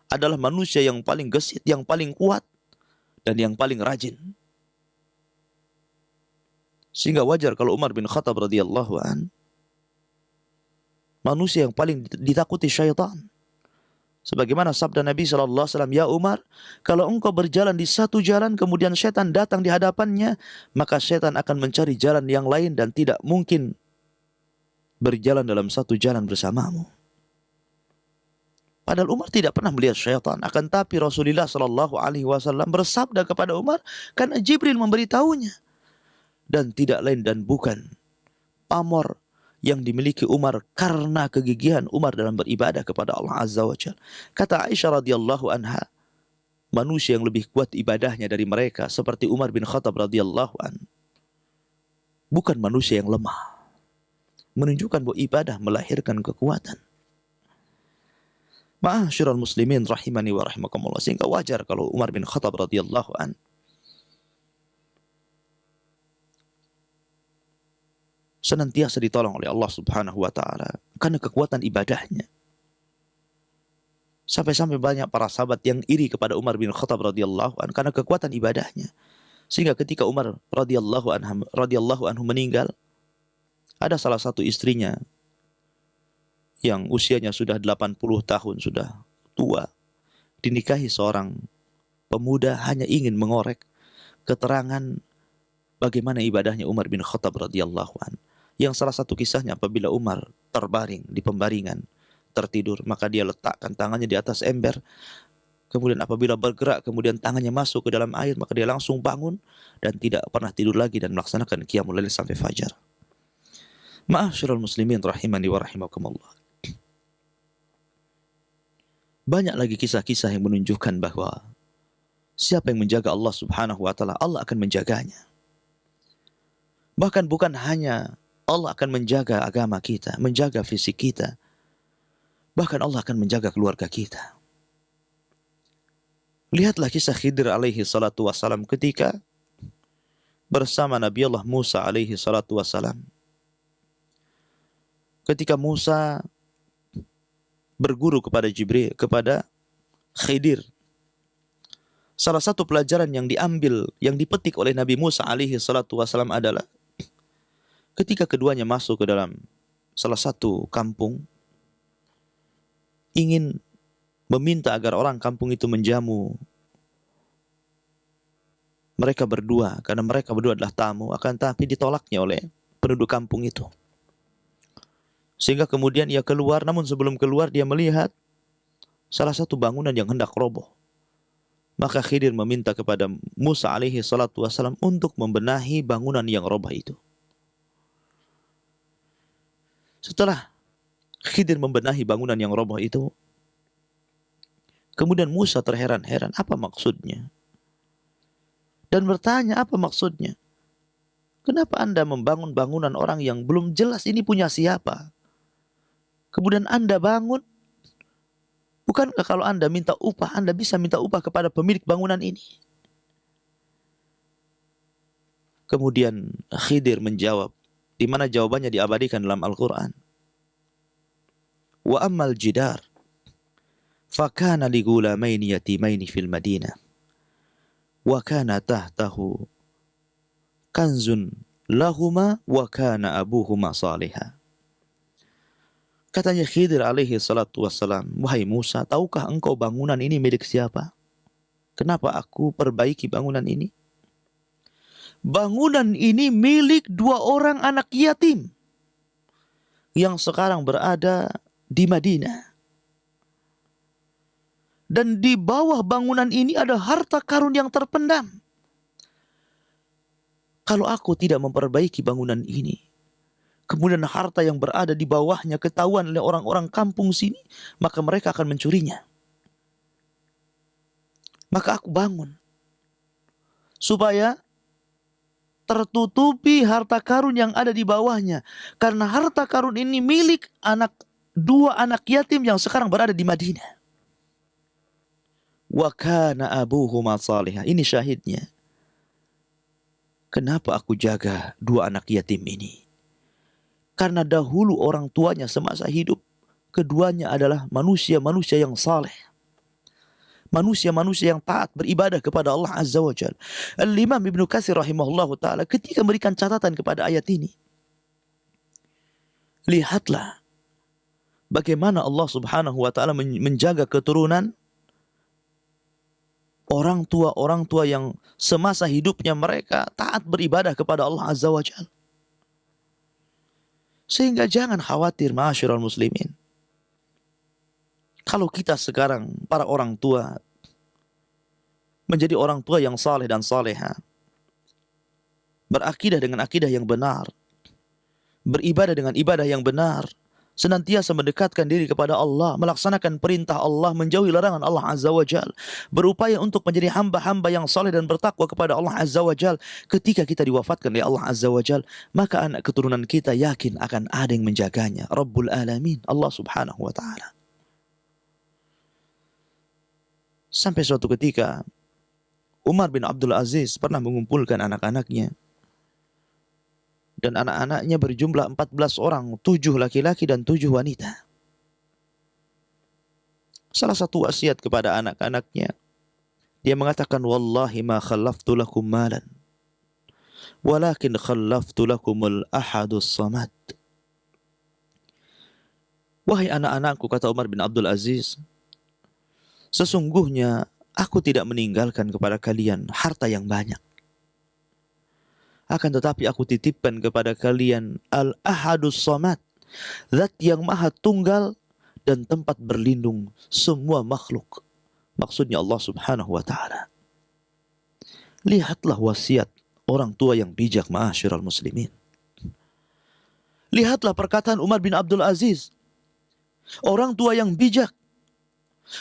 adalah manusia yang paling gesit, yang paling kuat, dan yang paling rajin. Sehingga wajar kalau Umar bin Khattab radhiyallahu an, manusia yang paling ditakuti syaitan. Sebagaimana sabda Nabi SAW, ya Umar, kalau engkau berjalan di satu jalan, kemudian syaitan datang di hadapannya, maka syaitan akan mencari jalan yang lain dan tidak mungkin berjalan dalam satu jalan bersamamu. Padahal Umar tidak pernah melihat syaitan. Akan tapi Rasulullah SAW bersabda kepada Umar karena Jibril memberitahunya. Dan tidak lain dan bukan pamor yang dimiliki Umar karena kegigihan Umar dalam beribadah kepada Allah Azza wa Jalla. Kata Aisyah radhiyallahu anha, manusia yang lebih kuat ibadahnya dari mereka seperti Umar bin Khattab radhiyallahu an, bukan manusia yang lemah. Menunjukkan bahwa ibadah melahirkan kekuatan. Ma'asyiral muslimin rahimani wa rahimakumullah. Sehingga wajar kalau Umar bin Khattab radhiyallahu an senantiasa ditolong oleh Allah Subhanahu wa taala karena kekuatan ibadahnya. Sampai-sampai banyak para sahabat yang iri kepada Umar bin Khattab radhiyallahu an karena kekuatan ibadahnya. Sehingga ketika Umar radhiyallahu anhu meninggal, ada salah satu istrinya yang usianya sudah 80 tahun, sudah tua, dinikahi seorang pemuda hanya ingin mengorek keterangan bagaimana ibadahnya Umar bin Khattab radhiyallahu an. Yang salah satu kisahnya apabila Umar terbaring di pembaringan, tertidur, maka dia letakkan tangannya di atas ember. Kemudian apabila bergerak, kemudian tangannya masuk ke dalam air, maka dia langsung bangun dan tidak pernah tidur lagi dan melaksanakan qiyamul lail sampai fajar. Ma'asyiral muslimin rahimani wa rahimakumullah. Banyak lagi kisah-kisah yang menunjukkan bahwa siapa yang menjaga Allah Subhanahu wa taala, Allah akan menjaganya. Bahkan bukan hanya Allah akan menjaga agama kita, menjaga fisik kita, bahkan Allah akan menjaga keluarga kita. Lihatlah kisah Khidir alaihi salatu wassalam ketika bersama Nabi Allah Musa alaihi salatu wassalam. Ketika Musa berguru kepada Jibril, kepada Khidir, salah satu pelajaran yang diambil, yang dipetik oleh Nabi Musa alaihi salatu wassalam adalah ketika keduanya masuk ke dalam salah satu kampung, ingin meminta agar orang kampung itu menjamu mereka berdua, karena mereka berdua adalah tamu, akan tapi ditolaknya oleh penduduk kampung itu. Sehingga kemudian ia keluar, namun sebelum keluar dia melihat salah satu bangunan yang hendak roboh. Maka Khidir meminta kepada Musa alaihi salatu wassalam untuk membenahi bangunan yang roboh itu. Setelah Khidir membenahi bangunan yang roboh itu, kemudian Musa terheran-heran, apa maksudnya? Dan bertanya, apa maksudnya? Kenapa Anda membangun bangunan orang yang belum jelas ini punya siapa? Kemudian Anda bangun, bukankah kalau Anda minta upah, Anda bisa minta upah kepada pemilik bangunan ini? Kemudian Khidir menjawab, di mana jawabannya diabadikan dalam Al-Quran. Wa ammal jidar Fakana li gulamaini yatimaini fil Madinah wa kana tahtahu kanzun lahuma wa kana abuhuma salihah. Katanya Khidir alaihi salatu wassalam, wahai Musa, tahukah engkau bangunan ini milik siapa? Kenapa aku perbaiki bangunan ini? Bangunan ini milik 2 orang anak yatim yang sekarang berada di Madinah. Dan di bawah bangunan ini ada harta karun yang terpendam. Kalau aku tidak memperbaiki bangunan ini, kemudian harta yang berada di bawahnya ketahuan oleh orang-orang kampung sini, maka mereka akan mencurinya. Maka aku bangun supaya tertutupi harta karun yang ada di bawahnya. Karena harta karun ini milik 2 anak yatim yang sekarang berada di Madinah. Wa kana abuhuma salihah. Ini syahidnya. Kenapa aku jaga 2 anak yatim ini? Karena dahulu orang tuanya semasa hidup, keduanya adalah manusia-manusia yang saleh. Manusia-manusia yang taat beribadah kepada Allah Azza wa Jalla. Al-Imam Ibnu Katsir rahimahullahu ta'ala ketika memberikan catatan kepada ayat ini, lihatlah bagaimana Allah Subhanahu wa ta'ala menjaga keturunan orang tua yang semasa hidupnya mereka taat beribadah kepada Allah Azza wa Jalla. Sehingga jangan khawatir ma'asyiral muslimin. Kalau kita sekarang para orang tua menjadi orang tua yang saleh dan saleha, berakidah dengan akidah yang benar, beribadah dengan ibadah yang benar, senantiasa mendekatkan diri kepada Allah, melaksanakan perintah Allah, menjauhi larangan Allah Azza wa Jal, berupaya untuk menjadi hamba-hamba yang saleh dan bertakwa kepada Allah Azza wa Jal. Ketika kita diwafatkan oleh Allah Azza wa Jal, maka anak keturunan kita yakin akan ada yang menjaganya. Rabbul Alamin, Allah Subhanahu wa ta'ala. Sampai suatu ketika Umar bin Abdul Aziz pernah mengumpulkan anak-anaknya. Dan anak-anaknya berjumlah 14 orang, 7 laki-laki dan 7 wanita. Salah satu wasiat kepada anak-anaknya, dia mengatakan, wallahi ma khallaftu lakum malan, walakin khallaftu lakumul ahadus samad. Wahai anak-anakku, kata Umar bin Abdul Aziz, sesungguhnya aku tidak meninggalkan kepada kalian harta yang banyak. Akan tetapi aku titipkan kepada kalian Al-Ahadus Samad, Zat yang maha tunggal dan tempat berlindung semua makhluk. Maksudnya Allah Subhanahu wa ta'ala. Lihatlah wasiat orang tua yang bijak, ma'asyiral muslimin. Lihatlah perkataan Umar bin Abdul Aziz, orang tua yang bijak,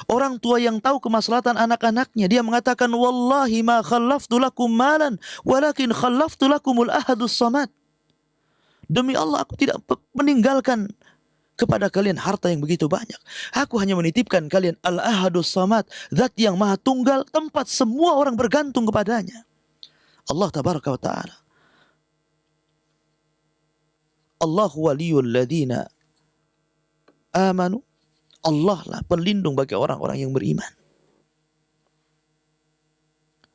orang tua yang tahu kemaslahatan anak-anaknya. Dia mengatakan, wallahi ma khallaftu lakum malan, walakin khallaftu lakumul ahadus samad. Demi Allah, aku tidak meninggalkan kepada kalian harta yang begitu banyak. Aku hanya menitipkan kalian al-ahadus samad, zat yang maha tunggal, tempat semua orang bergantung kepadanya. Allah tabaraka wa ta'ala. Allahu waliyul ladina amanu. Allah lah pelindung bagi orang-orang yang beriman.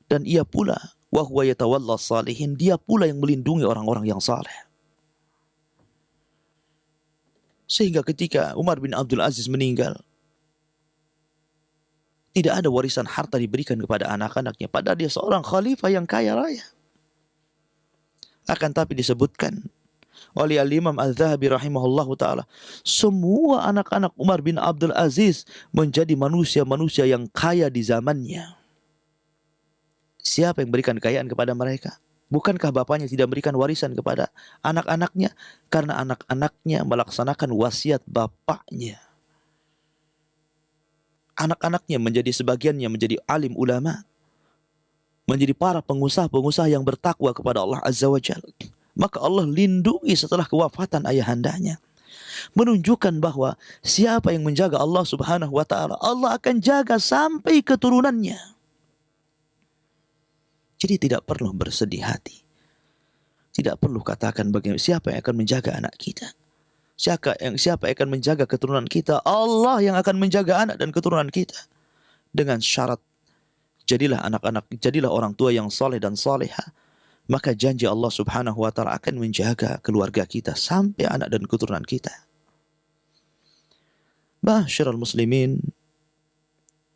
Dan ia pula, wa huwa yatawalla salihin, dia pula yang melindungi orang-orang yang saleh. Sehingga ketika Umar bin Abdul Aziz meninggal, tidak ada warisan harta diberikan kepada anak-anaknya, padahal dia seorang khalifah yang kaya raya. Akan tapi disebutkan oleh Al-Imam Al-Zahabi rahimahullahu ta'ala, semua anak-anak Umar bin Abdul Aziz menjadi manusia-manusia yang kaya di zamannya. Siapa yang berikan kekayaan kepada mereka? Bukankah bapaknya tidak memberikan warisan kepada anak-anaknya? Karena anak-anaknya melaksanakan wasiat bapaknya. Anak-anaknya menjadi sebagiannya menjadi alim ulama, menjadi para pengusaha-pengusaha yang bertakwa kepada Allah Azza wa Jalla. Maka Allah lindungi setelah kewafatan ayahandanya, menunjukkan bahwa siapa yang menjaga Allah Subhanahu wa ta'ala, Allah akan jaga sampai keturunannya. Jadi tidak perlu bersedih hati, tidak perlu katakan bagaimana siapa yang akan menjaga anak kita, siapa yang akan menjaga keturunan kita? Allah yang akan menjaga anak dan keturunan kita. Dengan syarat, jadilah orang tua yang saleh dan salihah. Maka janji Allah subhanahu wa ta'ala akan menjaga keluarga kita sampai anak dan keturunan kita. Ma'asyiral muslimin,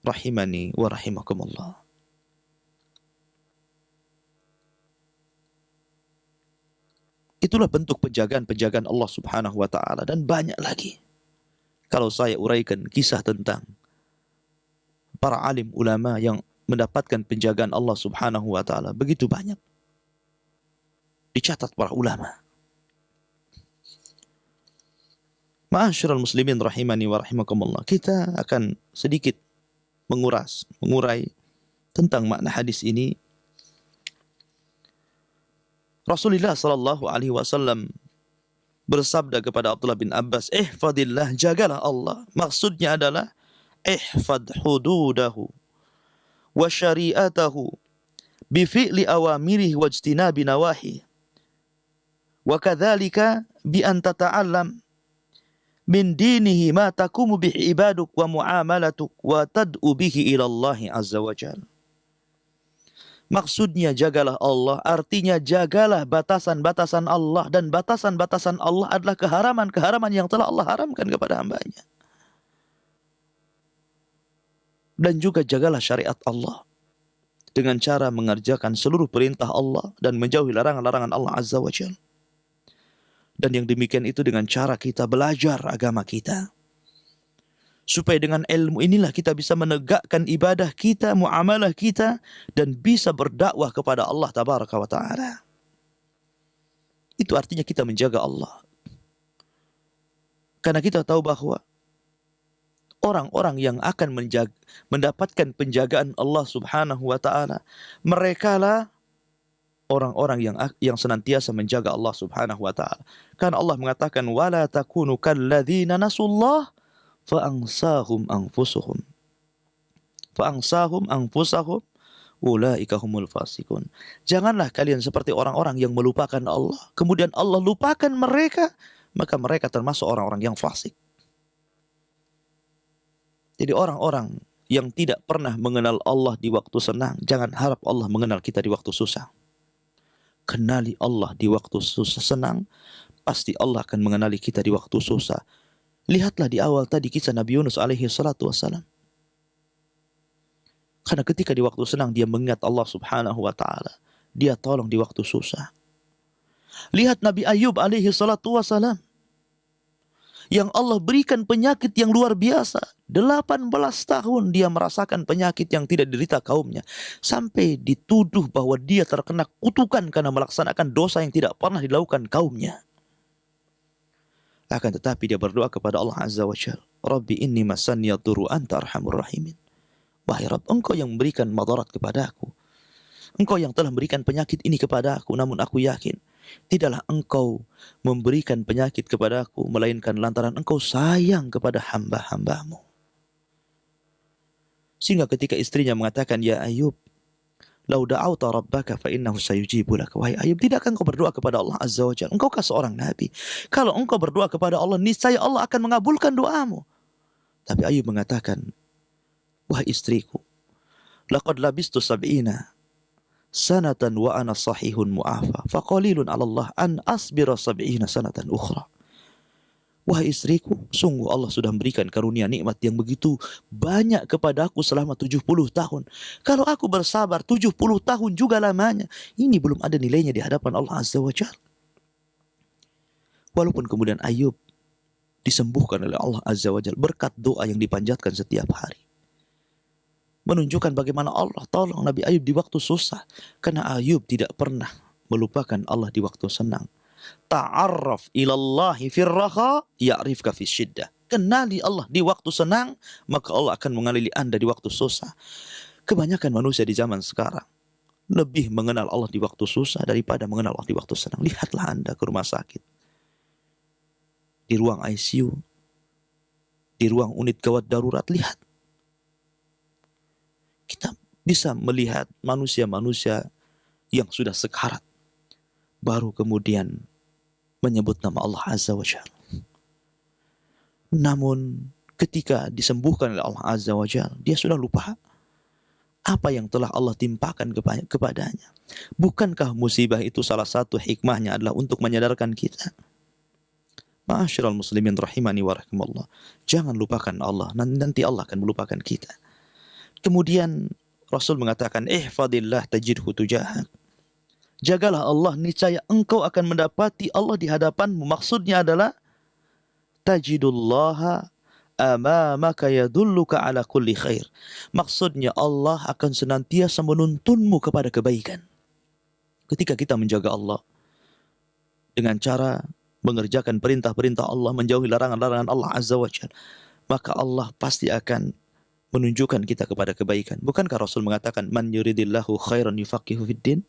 rahimani wa rahimakumullah. Itulah bentuk penjagaan Allah subhanahu wa ta'ala. Dan banyak lagi. Kalau saya uraikan kisah tentang para alim ulama yang mendapatkan penjagaan Allah subhanahu wa ta'ala, begitu banyak. Dicatat para ulama. Ma'asyiral muslimin rahimani wa rahimakumullah. Kita akan sedikit mengurai tentang makna hadis ini. Rasulullah sallallahu alaihi wasallam bersabda kepada Abdullah bin Abbas, "Ihfadillah, jagalah Allah." Maksudnya adalah ihfad hududahu wa syari'atahu bi fi'li awamirihi wa ijtinabi nawahi. Wa kadzalika bi an tata'allam min dinihi ma takumu bihi ibaduk wa muamalatuk wa tad'u bihi ila Allah azza wa jalla. Maksudnya jagalah Allah, artinya jagalah batasan-batasan Allah, dan batasan-batasan Allah adalah keharaman-keharaman yang telah Allah haramkan kepada hambanya. Dan juga jagalah syariat Allah dengan cara mengerjakan seluruh perintah Allah dan menjauhi larangan-larangan Allah azza wa jalla. Dan yang demikian itu dengan cara kita belajar agama kita. Supaya dengan ilmu inilah kita bisa menegakkan ibadah kita, muamalah kita, dan bisa berdakwah kepada Allah tabaraka wa ta'ala. Itu artinya kita menjaga Allah. Karena kita tahu bahwa orang-orang yang akan mendapatkan penjagaan Allah subhanahu wa ta'ala, mereka lah orang-orang yang senantiasa menjaga Allah subhanahu wa ta'ala. Karena Allah mengatakan, وَلَا تَكُونُوا كَالَّذِينَ نَسُوا اللَّهَ فَأَنْسَاهُمْ أَنْفُسَهُمْ ulaika humul fasikun. Janganlah kalian seperti orang-orang yang melupakan Allah, kemudian Allah lupakan mereka, maka mereka termasuk orang-orang yang fasik. Jadi orang-orang yang tidak pernah mengenal Allah di waktu senang, jangan harap Allah mengenal kita di waktu susah. Kenali Allah di waktu susah senang, pasti Allah akan mengenali kita di waktu susah. Lihatlah di awal tadi kisah Nabi Yunus alaihi salatu wassalam. Karena ketika di waktu senang dia mengingat Allah subhanahu wa ta'ala, dia tolong di waktu susah. Lihat Nabi Ayub alaihi salatu wassalam, yang Allah berikan penyakit yang luar biasa. 18 tahun dia merasakan penyakit yang tidak diderita kaumnya. Sampai dituduh bahwa dia terkena kutukan karena melaksanakan dosa yang tidak pernah dilakukan kaumnya. Akan tetapi dia berdoa kepada Allah azza wa jalla, Rabbi inni masanniya dhurru anta arhamur rahimin. Wahai Rabb, engkau yang memberikan madarat kepada aku. Engkau yang telah memberikan penyakit ini kepada aku. Namun aku yakin tidaklah engkau memberikan penyakit kepada aku melainkan lantaran engkau sayang kepada hamba-hambamu. Sehingga ketika istrinya mengatakan, ya Ayub, lau da'auta rabbaka fa innahu sayujibu lak. Wahai Ayub, tidakkah engkau berdoa kepada Allah azza wa jalla? Engkau seorang nabi. Kalau engkau berdoa kepada Allah, niscaya Allah akan mengabulkan doamu. Tapi Ayub mengatakan, wahai istriku, laqad labistu sab'ina sanatan wa ana sahihun mu'afa faqalilun 'ala Allah an asbira sab'ina sanatan ukhra. Wahai istriku, sungguh Allah sudah memberikan karunia nikmat yang begitu banyak kepadaku selama 70 tahun. Kalau aku bersabar 70 tahun juga lamanya, ini belum ada nilainya di hadapan Allah azza wa jalla. Walaupun kemudian Ayub disembuhkan oleh Allah azza wa jalla berkat doa yang dipanjatkan setiap hari, menunjukkan bagaimana Allah tolong Nabi Ayub di waktu susah. Karena Ayub tidak pernah melupakan Allah di waktu senang. Ta'arraf ilallahi firraha ya'rifka fi syiddah. Kenali Allah di waktu senang, maka Allah akan mengenali Anda di waktu susah. Kebanyakan manusia di zaman sekarang lebih mengenal Allah di waktu susah daripada mengenal Allah di waktu senang. Lihatlah Anda ke rumah sakit, di ruang ICU, di ruang unit gawat darurat, lihat. Kita bisa melihat manusia-manusia yang sudah sekarat, baru kemudian menyebut nama Allah azza wa jalla. Namun ketika disembuhkan oleh Allah Azza wa Jalla, dia sudah lupa apa yang telah Allah timpakan kepadanya. Bukankah musibah itu salah satu hikmahnya adalah untuk menyadarkan kita? Ma'asyiral muslimin rahimani wa rahimakumullah. Jangan lupakan Allah, nanti Allah akan melupakan kita. Kemudian Rasul mengatakan, ihfadillah tajidhu tujahak. Jagalah Allah, niscaya engkau akan mendapati Allah di hadapanmu. Maksudnya adalah tajidullaha amamaka yadulluka ala kulli khair. Maksudnya Allah akan senantiasa menuntunmu kepada kebaikan. Ketika kita menjaga Allah dengan cara mengerjakan perintah-perintah Allah, menjauhi larangan-larangan Allah Azza wa Jalla, maka Allah pasti akan menunjukkan kita kepada kebaikan. Bukankah Rasul mengatakan, man yuridillahu khairan yufaqihu fiddin?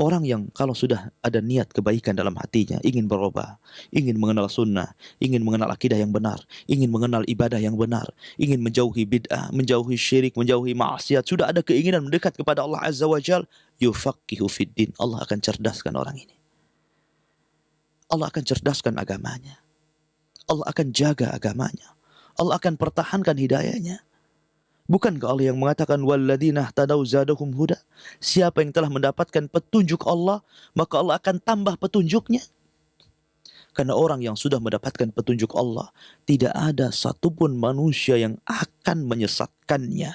Orang yang kalau sudah ada niat kebaikan dalam hatinya, ingin berubah, ingin mengenal sunnah, ingin mengenal akidah yang benar, ingin mengenal ibadah yang benar, ingin menjauhi bid'ah, menjauhi syirik, menjauhi maksiat, sudah ada keinginan mendekat kepada Allah Azza wa Jalla, yufaqihu fiddin. Allah akan cerdaskan orang ini. Allah akan cerdaskan agamanya. Allah akan jaga agamanya. Allah akan pertahankan hidayahnya. Bukankah Allah yang mengatakan walladzina ihtadaw zadahum huda? Siapa yang telah mendapatkan petunjuk Allah, maka Allah akan tambah petunjuknya. Karena orang yang sudah mendapatkan petunjuk Allah, tidak ada satupun manusia yang akan menyesatkannya.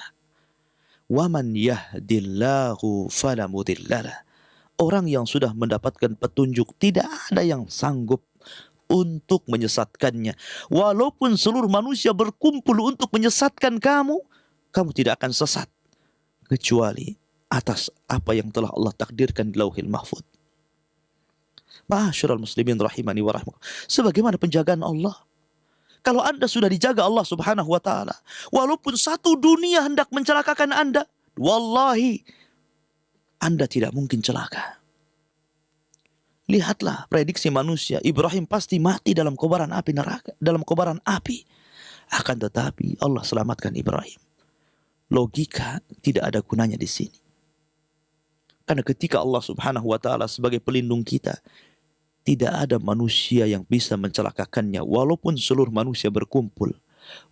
Waman yahdillahu fala mudhillalah. Orang yang sudah mendapatkan petunjuk, tidak ada yang sanggup untuk menyesatkannya. Walaupun seluruh manusia berkumpul untuk menyesatkan kamu, kamu tidak akan sesat kecuali atas apa yang telah Allah takdirkan di Lauhil Mahfuz. Ma'asyiral muslimin rahimani wa rahimakumullah. Sebagaimana penjagaan Allah. Kalau Anda sudah dijaga Allah Subhanahu wa taala, walaupun satu dunia hendak mencelakakan Anda, wallahi Anda tidak mungkin celaka. Lihatlah prediksi manusia, Ibrahim pasti mati dalam kobaran api neraka, dalam kobaran api. Akan tetapi Allah selamatkan Ibrahim. Logika tidak ada gunanya di sini. Karena ketika Allah Subhanahu wa taala sebagai pelindung kita, tidak ada manusia yang bisa mencelakakannya walaupun seluruh manusia berkumpul.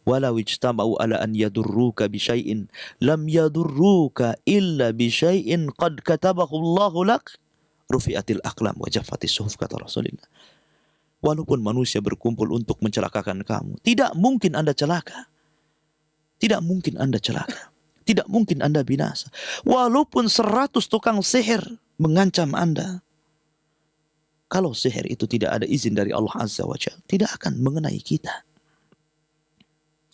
Walau ijtama'u ala an yadurruka bi syai'in lam yadurruka illa bi syai'in qad katabahu Allahu lak. Rufi'atil aqlam wa jaffatis suhuf, kata Rasulullah. Walaupun manusia berkumpul untuk mencelakakan kamu, tidak mungkin Anda celaka. Tidak mungkin Anda celaka. Tidak mungkin Anda binasa. Walaupun 100 tukang sihir mengancam Anda, kalau sihir itu tidak ada izin dari Allah Azza wa Jalla, tidak akan mengenai kita.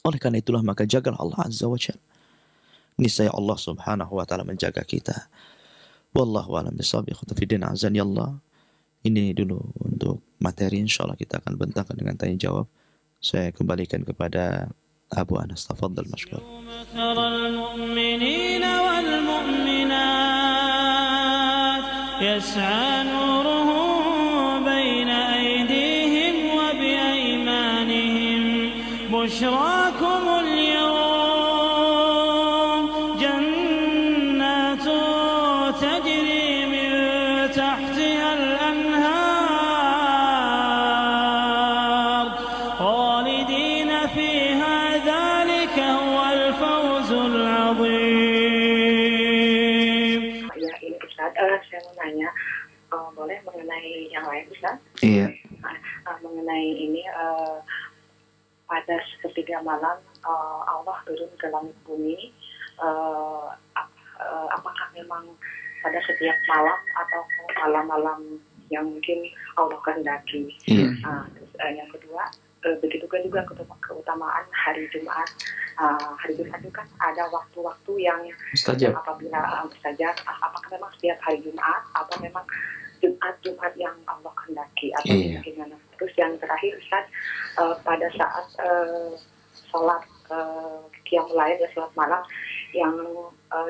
Oleh karena itulah maka jagalah Allah Azza wa Jalla. Niscaya Allah Subhanahu wa taala menjaga kita. Wallahu a'lam bishawab. Ikhwati fiddin azan ya Allah. Ini dulu untuk materi, insyaallah kita akan bentangkan dengan tanya jawab. Saya kembalikan kepada Abu Anas, tafadhal mashkur. Taral mu'minina wal mu'minat yas'a nuruhum baina aydihim wa bi aymanihim bushrakumul yawm jannatun tajri min tahtiha al-anhar khalidina fiha. Ya, ini Ustaz, saya mau nanya, boleh mengenai yang lain Ustaz? Iya. Mengenai ini, pada sepertiga malam Allah turun ke langit bumi, apakah memang pada setiap malam atau malam-malam yang mungkin Allah kehendaki? Iya. Terus yang kedua, begitu kan juga keutamaan hari Jumat. Hari Jumat itu kan ada waktu-waktu yang apabila mustajab, apakah memang setiap hari Jumat atau memang Jumat yang Allah kehendaki atau bagaimana? Terus yang terakhir Ustaz, pada saat sholat qiyamul lail, ya sholat malam, yang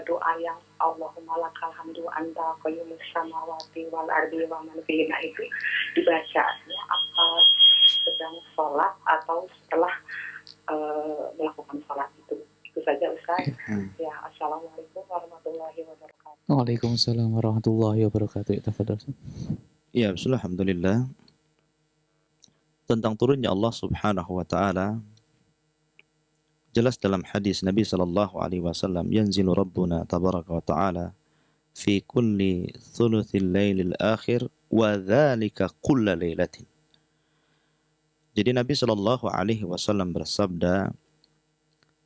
doa yang Allahumma lakal hamdu anta qayyumus samawati wal ardi wa man fihinna itu dibacanya apa sedang sholat atau setelah melakukan sholat itu? Itu saja Ustaz. Ya, assalamualaikum warahmatullahi wabarakatuh. Waalaikumsalam warahmatullahi wabarakatuh. Tafadhal. Ya, bismillah, alhamdulillah. Tentang turunnya Allah Subhanahu wa taala Jelas dalam hadis Nabi sallallahu alaihi wasallam, yanzilu rabbuna tabaraka wa ta'ala fi kulli thuluthil lailil akhir wa dzalika kulla lailatin. Jadi Nabi sallallahu alaihi wasallam bersabda,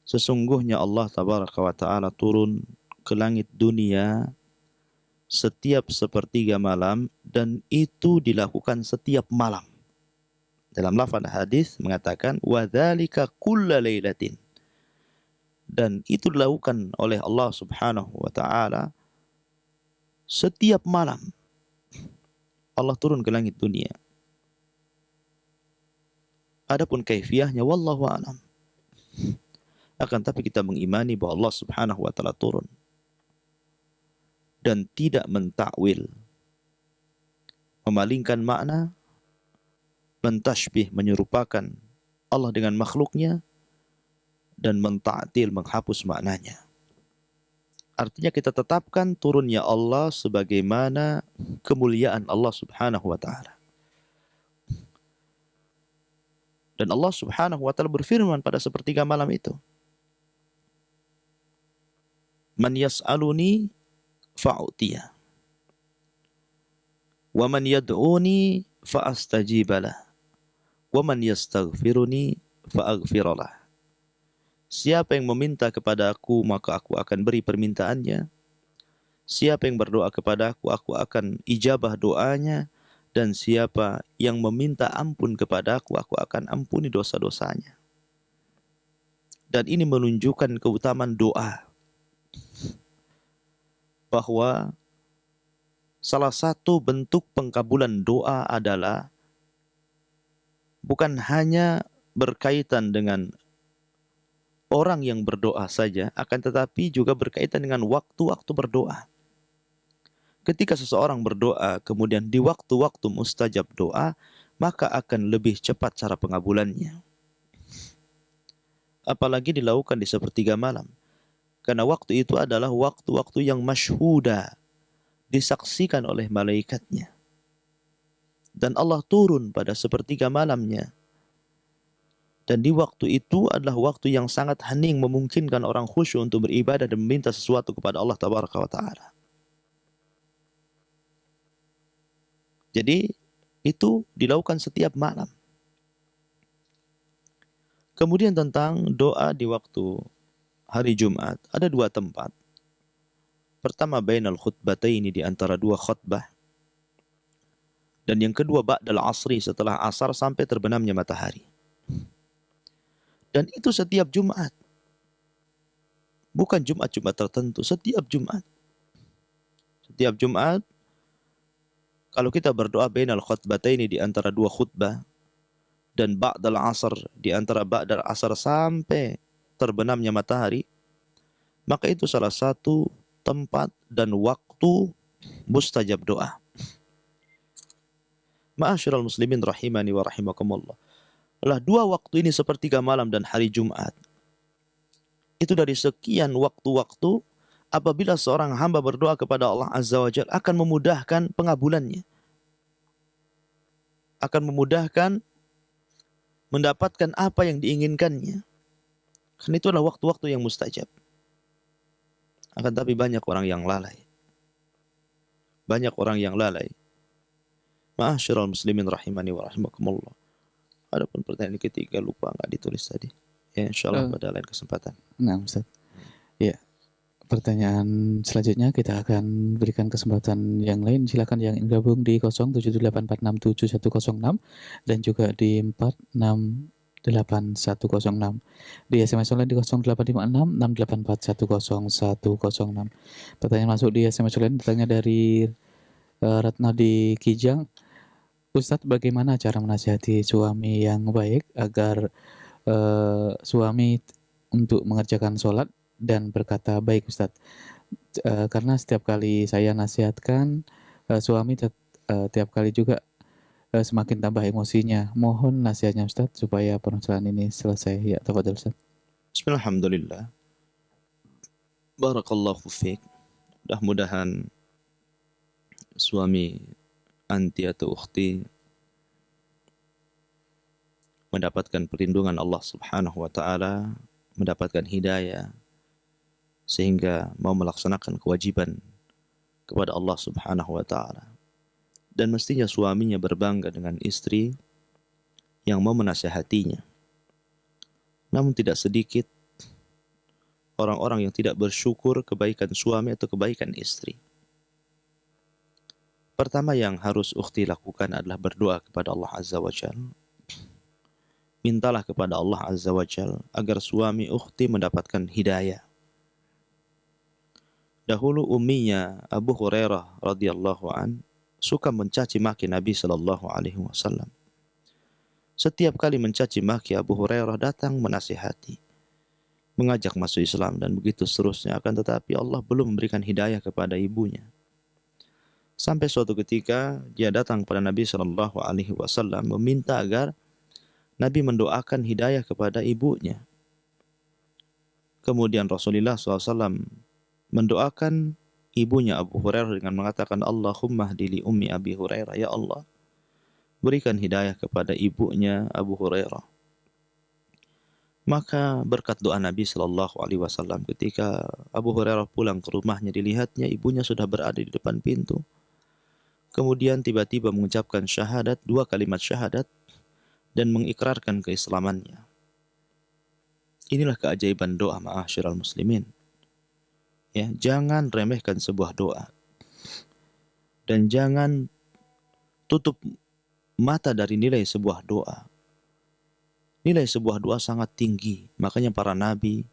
sesungguhnya Allah tabaraka wa ta'ala turun ke langit dunia setiap sepertiga malam, dan itu dilakukan setiap malam. Dalam lafaz hadis mengatakan wa dzalika kulla lailatin, dan itu dilakukan oleh Allah Subhanahu wa taala setiap malam. Allah turun ke langit dunia. Adapun kaifiyahnya wallahu a'lam. Akan tapi kita mengimani bahwa Allah Subhanahu wa taala turun dan tidak mentakwil, memalingkan makna, mentashbih, menyerupakan Allah dengan makhluknya, dan menta'til, menghapus maknanya. Artinya kita tetapkan turunnya Allah sebagaimana kemuliaan Allah Subhanahu wa taala. Dan Allah Subhanahu wa taala berfirman pada sepertiga malam itu, man yas'aluni fa'utiya wa man yad'uni fa'astajibalah wa man yastaghfiruni fa'aghfiralah. Siapa yang meminta kepada aku, maka aku akan beri permintaannya. Siapa yang berdoa kepada aku akan ijabah doanya. Dan siapa yang meminta ampun kepada aku akan ampuni dosa-dosanya. Dan ini menunjukkan keutamaan doa. Bahwa salah satu bentuk pengkabulan doa adalah bukan hanya berkaitan dengan orang yang berdoa saja, akan tetapi juga berkaitan dengan waktu-waktu berdoa. Ketika seseorang berdoa, kemudian di waktu-waktu mustajab doa, maka akan lebih cepat cara pengabulannya. Apalagi dilakukan di sepertiga malam. Karena waktu itu adalah waktu-waktu yang masyhuda, disaksikan oleh malaikatnya. Dan Allah turun pada sepertiga malamnya. Dan di waktu itu adalah waktu yang sangat hening, memungkinkan orang khusyuk untuk beribadah dan meminta sesuatu kepada Allah Tabaraka wa Ta'ala. Jadi itu dilakukan setiap malam. Kemudian tentang doa di waktu hari Jumat, ada dua tempat. Pertama, bainal khutbataini, di antara dua khutbah. Dan yang kedua, ba'dal asri, setelah asar sampai terbenamnya matahari. Dan itu setiap Jumat. Bukan Jumat-Jumat tertentu, setiap Jumat. Setiap Jumat, kalau kita berdoa bainal khutbataini, di antara dua khutbah, dan ba'dal asr, di antara ba'dal asr sampai terbenamnya matahari, maka itu salah satu tempat dan waktu mustajab doa. Ma'asyiral muslimin rahimani wa rahimakumullah. Lah dua waktu ini, sepertiga malam dan hari Jumat, itu dari sekian waktu-waktu, apabila seorang hamba berdoa kepada Allah Azza wa Jalla, akan memudahkan pengabulannya. Akan memudahkan mendapatkan apa yang diinginkannya. Karena itu adalah waktu-waktu yang mustajab. Akan tapi banyak orang yang lalai. Banyak orang yang lalai. Ma'asyiral muslimin rahimani wa rahimakumullah. Adapun pertanyaan ketiga lupa, nggak ditulis tadi. Ya, insyaallah pada lain kesempatan. Nah, Ustaz. Ya. Pertanyaan selanjutnya kita akan berikan kesempatan yang lain. Silakan yang ingin gabung di 0784671106 dan juga di 4688106. Di SMS online di 085668410106. Pertanyaan masuk di SMS online datangnya dari Ratna di Kijang. Ustadz, bagaimana cara menasihati suami yang baik agar suami untuk mengerjakan sholat dan berkata baik, Ustadz? Karena setiap kali saya nasihatkan, suami tiap kali juga semakin tambah emosinya. Mohon nasihatnya, Ustadz, supaya permasalahan ini selesai. Ya, tafadhol, Ustadz. Bismillahirrahmanirrahim. Barakallahu fiik. Mudah-mudahan suami anti atau ukhti mendapatkan perlindungan Allah Subhanahu wa ta'ala mendapatkan hidayah sehingga mau melaksanakan kewajiban kepada Allah Subhanahu wa taala. Dan mestinya suaminya berbangga dengan istri yang mau menasihatinya. Namun tidak sedikit orang-orang yang tidak bersyukur kebaikan suami atau kebaikan istri. Pertama yang harus ukhti lakukan adalah berdoa kepada Allah Azza wa Jalla. Mintalah kepada Allah Azza wa Jalla agar suami ukhti mendapatkan hidayah. Dahulu umminya Abu Hurairah radhiyallahu an suka mencaci maki Nabi sallallahu alaihi wasallam. Setiap kali mencaci maki, Abu Hurairah datang menasihati, mengajak masuk Islam dan begitu seterusnya. Akan tetapi Allah belum memberikan hidayah kepada ibunya. Sampai suatu ketika dia datang kepada Nabi sallallahu alaihi wasallam meminta agar Nabi mendoakan hidayah kepada ibunya. Kemudian Rasulullah SAW mendoakan ibunya Abu Hurairah dengan mengatakan, Allahumma hdili ummi Abi Hurairah. Ya Allah, berikan hidayah kepada ibunya Abu Hurairah. Maka berkat doa Nabi SAW ketika Abu Hurairah pulang ke rumahnya, dilihatnya ibunya sudah berada di depan pintu. Kemudian tiba-tiba mengucapkan syahadat, 2 kalimat syahadat, dan mengikrarkan keislamannya. Inilah keajaiban doa, ma'asyiral muslimin. Ya, jangan remehkan sebuah doa. Dan jangan tutup mata dari nilai sebuah doa. Nilai sebuah doa sangat tinggi. Makanya para nabi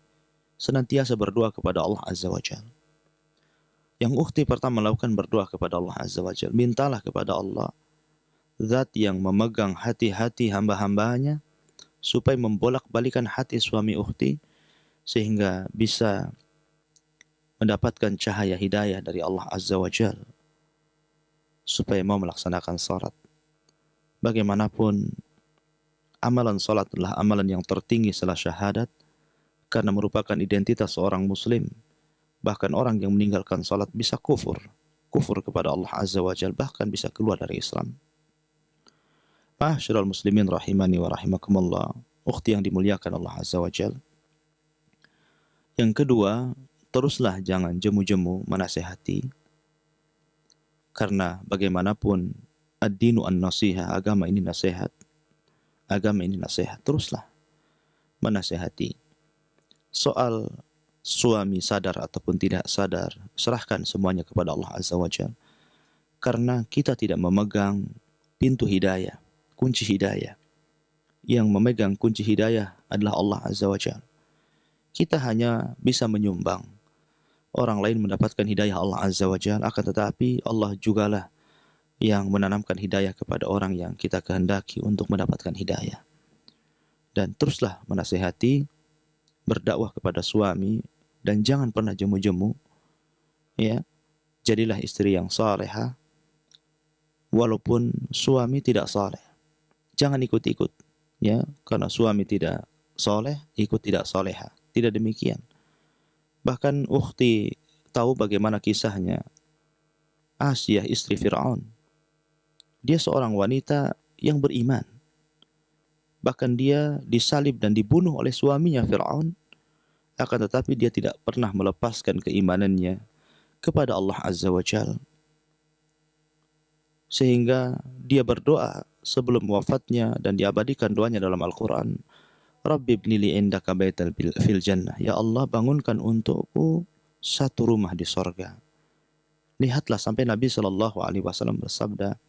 senantiasa berdoa kepada Allah Azza wa Jalla. Yang ukhti pertama melakukan berdoa kepada Allah Azza wa Jalla. Mintalah kepada Allah, Zat yang memegang hati-hati hamba-hambanya, supaya membolak-balikan hati suami ukhti, sehingga bisa mendapatkan cahaya hidayah dari Allah Azza wa Jalla, supaya mau melaksanakan salat. Bagaimanapun, amalan salat adalah amalan yang tertinggi setelah syahadat, karena merupakan identitas seorang muslim. Bahkan orang yang meninggalkan salat bisa kufur kepada Allah Azza wa Jalla, bahkan bisa keluar dari Islam. Ma'asyiral muslimin rahimani wa rahimakumullah, ukhti yang dimuliakan Allah Azza wa Jalla. Yang kedua, teruslah jangan jemu-jemu menasihati. Karena bagaimanapun ad-dinu an-nasihah, agama ini nasihat. Agama ini nasihat, teruslah menasihati. Soal suami sadar ataupun tidak sadar, serahkan semuanya kepada Allah Azza wa Jalla. Karena kita tidak memegang pintu hidayah, kunci hidayah. Yang memegang kunci hidayah adalah Allah Azza wa Jalla. Kita hanya bisa menyumbang. Orang lain mendapatkan hidayah Allah Azza wa Jalla, akan tetapi Allah jugalah yang menanamkan hidayah kepada orang yang kita kehendaki untuk mendapatkan hidayah. Dan teruslah menasihati, berdakwah kepada suami, dan jangan pernah jemu-jemu. Ya, jadilah istri yang salehah, walaupun suami tidak saleh. Jangan ikut-ikut, ya, karena suami tidak soleh, ikut tidak soleha. Tidak demikian. Bahkan ukhti tahu bagaimana kisahnya Asyah, istri Fir'aun. Dia seorang wanita yang beriman. Bahkan dia disalib dan dibunuh oleh suaminya Fir'aun. Akan tetapi dia tidak pernah melepaskan keimanannya kepada Allah Azza wa Jalla. Sehingga dia berdoa sebelum wafatnya dan diabadikan doanya dalam Al-Quran. Rabbi ibnili indaka baital fil jannah. Ya Allah, bangunkan untukku satu rumah di sorga. Lihatlah sampai Nabi SAW bersabda,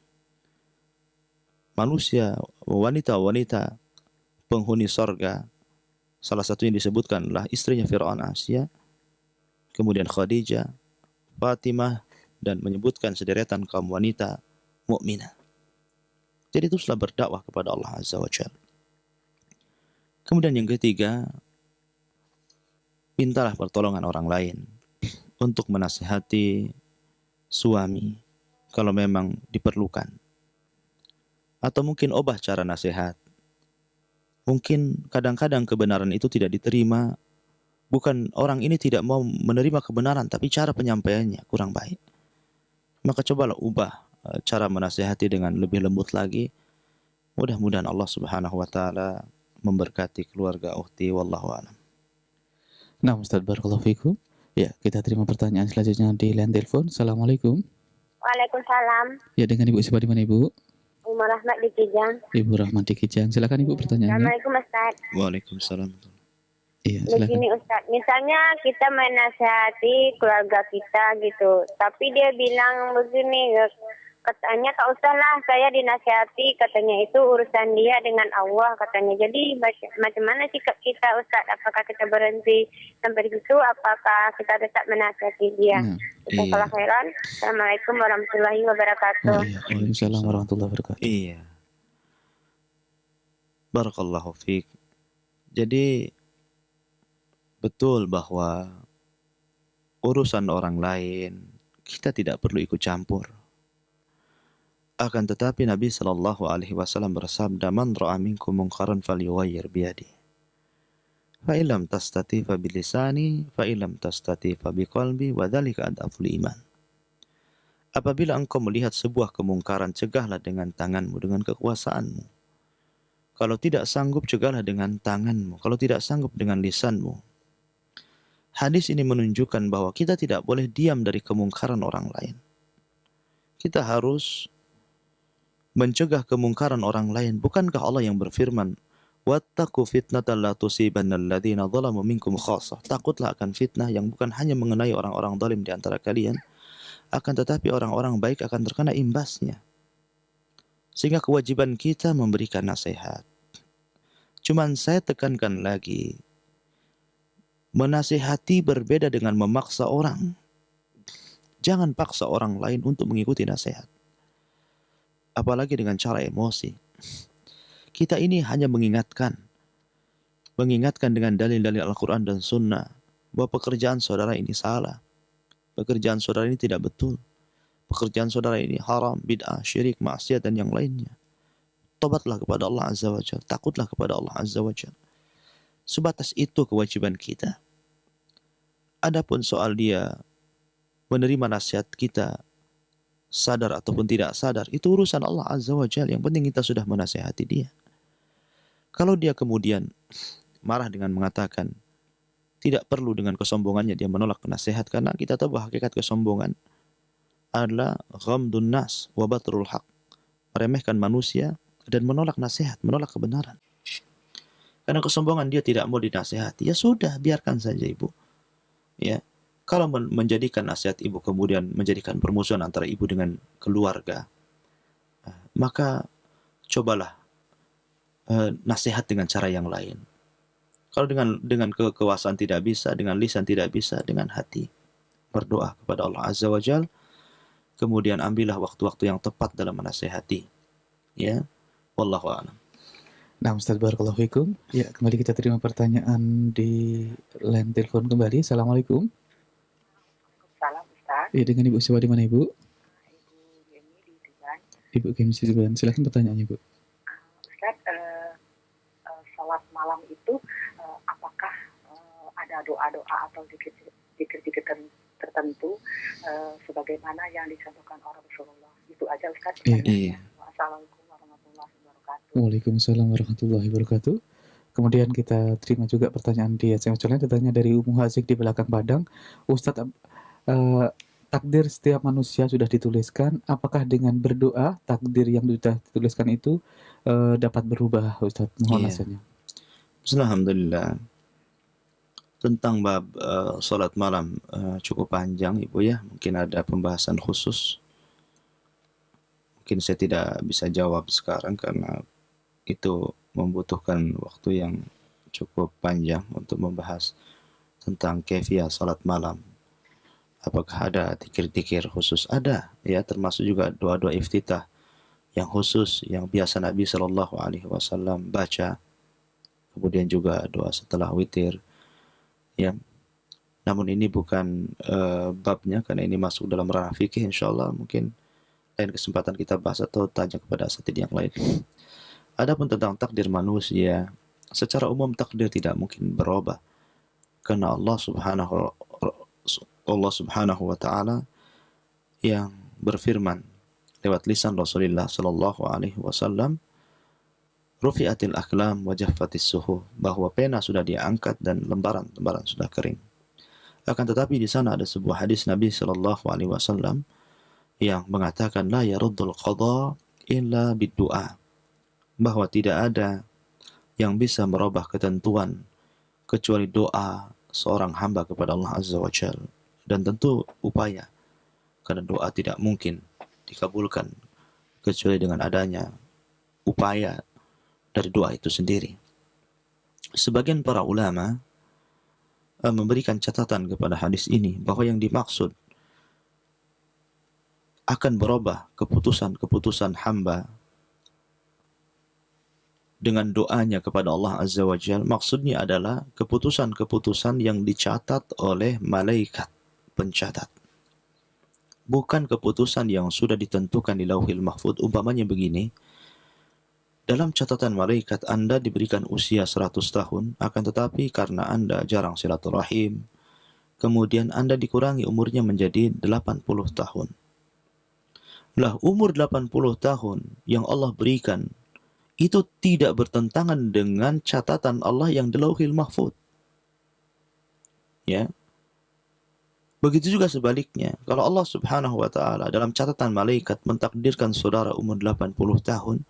manusia, wanita-wanita penghuni sorga, salah satu yang disebutkan adalah istrinya Fir'aun, Asyah, kemudian Khadijah, Fatimah, dan menyebutkan sederetan kaum wanita mukminah. Jadi teruslah berdakwah kepada Allah Azza wa Jalla. Kemudian yang ketiga, mintalah pertolongan orang lain untuk menasihati suami kalau memang diperlukan. Atau mungkin ubah cara nasihat. Mungkin kadang-kadang kebenaran itu tidak diterima, bukan orang ini tidak mau menerima kebenaran, tapi cara penyampaiannya kurang baik. Maka cobalah ubah cara menasihati dengan lebih lembut lagi. Mudah-mudahan Allah Subhanahu wa taala memberkati keluarga ukhti, wallahu a'lam. Nah, Ustaz Barakallahu Fikum. Ya, kita terima pertanyaan selanjutnya di line telepon. Assalamualaikum. Waalaikumsalam. Ya, dengan Ibu siapa di mana Ibu? Umar Rahmat di Kijang. Ibu Rahmat di Kijang. Silakan Ibu pertanyaannya. Assalamualaikum Ustaz. Waalaikumsalam. Iya, silakan. Begini Ustaz, misalnya kita menasihati keluarga kita gitu, tapi dia bilang begini, katanya Kak Ustaz lah, saya dinasihati, katanya itu urusan dia dengan Allah katanya. Jadi macam mana sikap kita Ustaz? Apakah kita berhenti sampai di situ? Apakah kita tetap menasihati dia? Jazakallahu khairan. Assalamualaikum warahmatullahi wabarakatuh. Waalaikumsalam warahmatullahi wabarakatuh. Iya. Barakallahu fiik. Jadi betul bahwa urusan orang lain kita tidak perlu ikut campur. Akan tetapi Nabi sallallahu alaihi wasallam bersabda, "Man ra'a minkum munkaran falyughayyir biyadihi. Fa illam tastati fa bilisani, fa illam tastati fa biqalbi, wa dzalika adaful iman." Apabila engkau melihat sebuah kemungkaran, cegahlah dengan tanganmu, dengan kekuasaanmu. Kalau tidak sanggup, cegahlah dengan tanganmu. Kalau tidak sanggup, dengan lisanmu. Hadis ini menunjukkan bahwa kita tidak boleh diam dari kemungkaran orang lain. Kita harus mencegah kemungkaran orang lain. Bukankah Allah yang berfirman, "Wattaqu fitnatan la tusibanna alladziina dzalamu minkum khassah." Takutlah akan fitnah yang bukan hanya mengenai orang-orang zalim di antara kalian, akan tetapi orang-orang baik akan terkena imbasnya. Sehingga kewajiban kita memberikan nasihat. Cuman saya tekankan lagi, menasihati berbeda dengan memaksa orang. Jangan paksa orang lain untuk mengikuti nasihat. Apalagi dengan cara emosi. Kita ini hanya mengingatkan dengan dalil-dalil Al-Quran dan Sunnah bahwa pekerjaan saudara ini salah, pekerjaan saudara ini tidak betul, pekerjaan saudara ini haram, bid'ah, syirik, maksiat dan yang lainnya. Tobatlah kepada Allah Azza wa Jalla, takutlah kepada Allah Azza wa Jalla. Sebatas itu kewajiban kita. Adapun soal dia menerima nasihat kita, sadar ataupun tidak sadar, itu urusan Allah Azza wa Jalla. Yang penting kita sudah menasihati dia. Kalau dia kemudian marah dengan mengatakan tidak perlu, dengan kesombongannya dia menolak nasihat, karena kita tahu bahwa hakikat kesombongan adalah ghamdun nas wa batrul haq, meremehkan manusia dan menolak nasihat, menolak kebenaran. Karena kesombongan dia tidak mau dinasihati, ya sudah, biarkan saja ibu. Ya, kalau menjadikan nasihat ibu kemudian menjadikan permusuhan antara ibu dengan keluarga, maka cobalah nasihat dengan cara yang lain. Kalau dengan kekuasaan tidak bisa, dengan lisan tidak bisa, dengan hati berdoa kepada Allah Azza wa Jalla. Kemudian ambillah waktu-waktu yang tepat dalam menasihati. Ya, wallahu a'lam. Nah, Ustaz Barakallahu Fikum. Ya, kembali kita terima pertanyaan di line telepon kembali. Assalamualaikum. Salam Ustaz. Ya, dengan Ibu siapa di mana Ibu? Ibu Gemi di Tuban. Ibu Gemi di Tuban. Silakan pertanyaannya Ibu. Ustaz, sholat malam itu apakah ada doa-doa atau zikir-zikir tertentu sebagaimana yang dicontohkan oleh Rasulullah? Itu aja Ustaz. Iya. Assalamualaikum warahmatullahi wabarakatuh. Waalaikumsalam warahmatullahi wabarakatuh. Kemudian kita terima juga pertanyaan di SMS lain, datangnya dari Umu Hazik di belakang Padang. Ustadz, takdir setiap manusia sudah dituliskan. Apakah dengan berdoa takdir yang sudah dituliskan itu dapat berubah, Ustadz? Mohon nasihatnya. Alhamdulillah. Tentang bab salat malam cukup panjang Ibu ya. Mungkin ada pembahasan khusus. Mungkin saya tidak bisa jawab sekarang karena itu membutuhkan waktu yang cukup panjang untuk membahas tentang kaifiyah salat malam. Apakah ada zikir-zikir khusus? Ada ya, termasuk juga doa-doa iftitah yang khusus yang biasa Nabi sallallahu alaihi wasallam baca. Kemudian juga doa setelah witir. Ya. Namun ini bukan babnya karena ini masuk dalam ranah fikih, insyaallah mungkin lain kesempatan kita bahas atau tanya kepada asatidz yang lain. Adapun tentang takdir manusia, secara umum takdir tidak mungkin berubah karena Allah Subhanahu wa taala yang berfirman lewat lisan Rasulullah sallallahu alaihi wasallam, rufi'atil aqlam wa jaffatis suhuf, bahwa pena sudah diangkat dan lembaran-lembaran sudah kering. Akan tetapi di sana ada sebuah hadis Nabi sallallahu alaihi wasallam yang mengatakan la yaruddul qada illa bid-du'a, bahwa tidak ada yang bisa merubah ketentuan kecuali doa seorang hamba kepada Allah Azza wa Jalla, dan tentu upaya, karena doa tidak mungkin dikabulkan kecuali dengan adanya upaya dari doa itu sendiri. Sebagian para ulama memberikan catatan kepada hadis ini bahwa yang dimaksud akan berubah keputusan-keputusan hamba dengan doanya kepada Allah Azza wa Jalla, maksudnya adalah keputusan-keputusan yang dicatat oleh malaikat pencatat, bukan keputusan yang sudah ditentukan di Lauhil Mahfuz. Umpamanya begini, dalam catatan malaikat Anda diberikan usia 100 tahun, akan tetapi karena Anda jarang silaturahim, kemudian Anda dikurangi umurnya menjadi 80 tahun. Lah, umur 80 tahun yang Allah berikan itu tidak bertentangan dengan catatan Allah yang di Lauhil Mahfuz. Ya. Begitu juga sebaliknya, kalau Allah Subhanahu wa taala dalam catatan malaikat mentakdirkan saudara umur 80 tahun,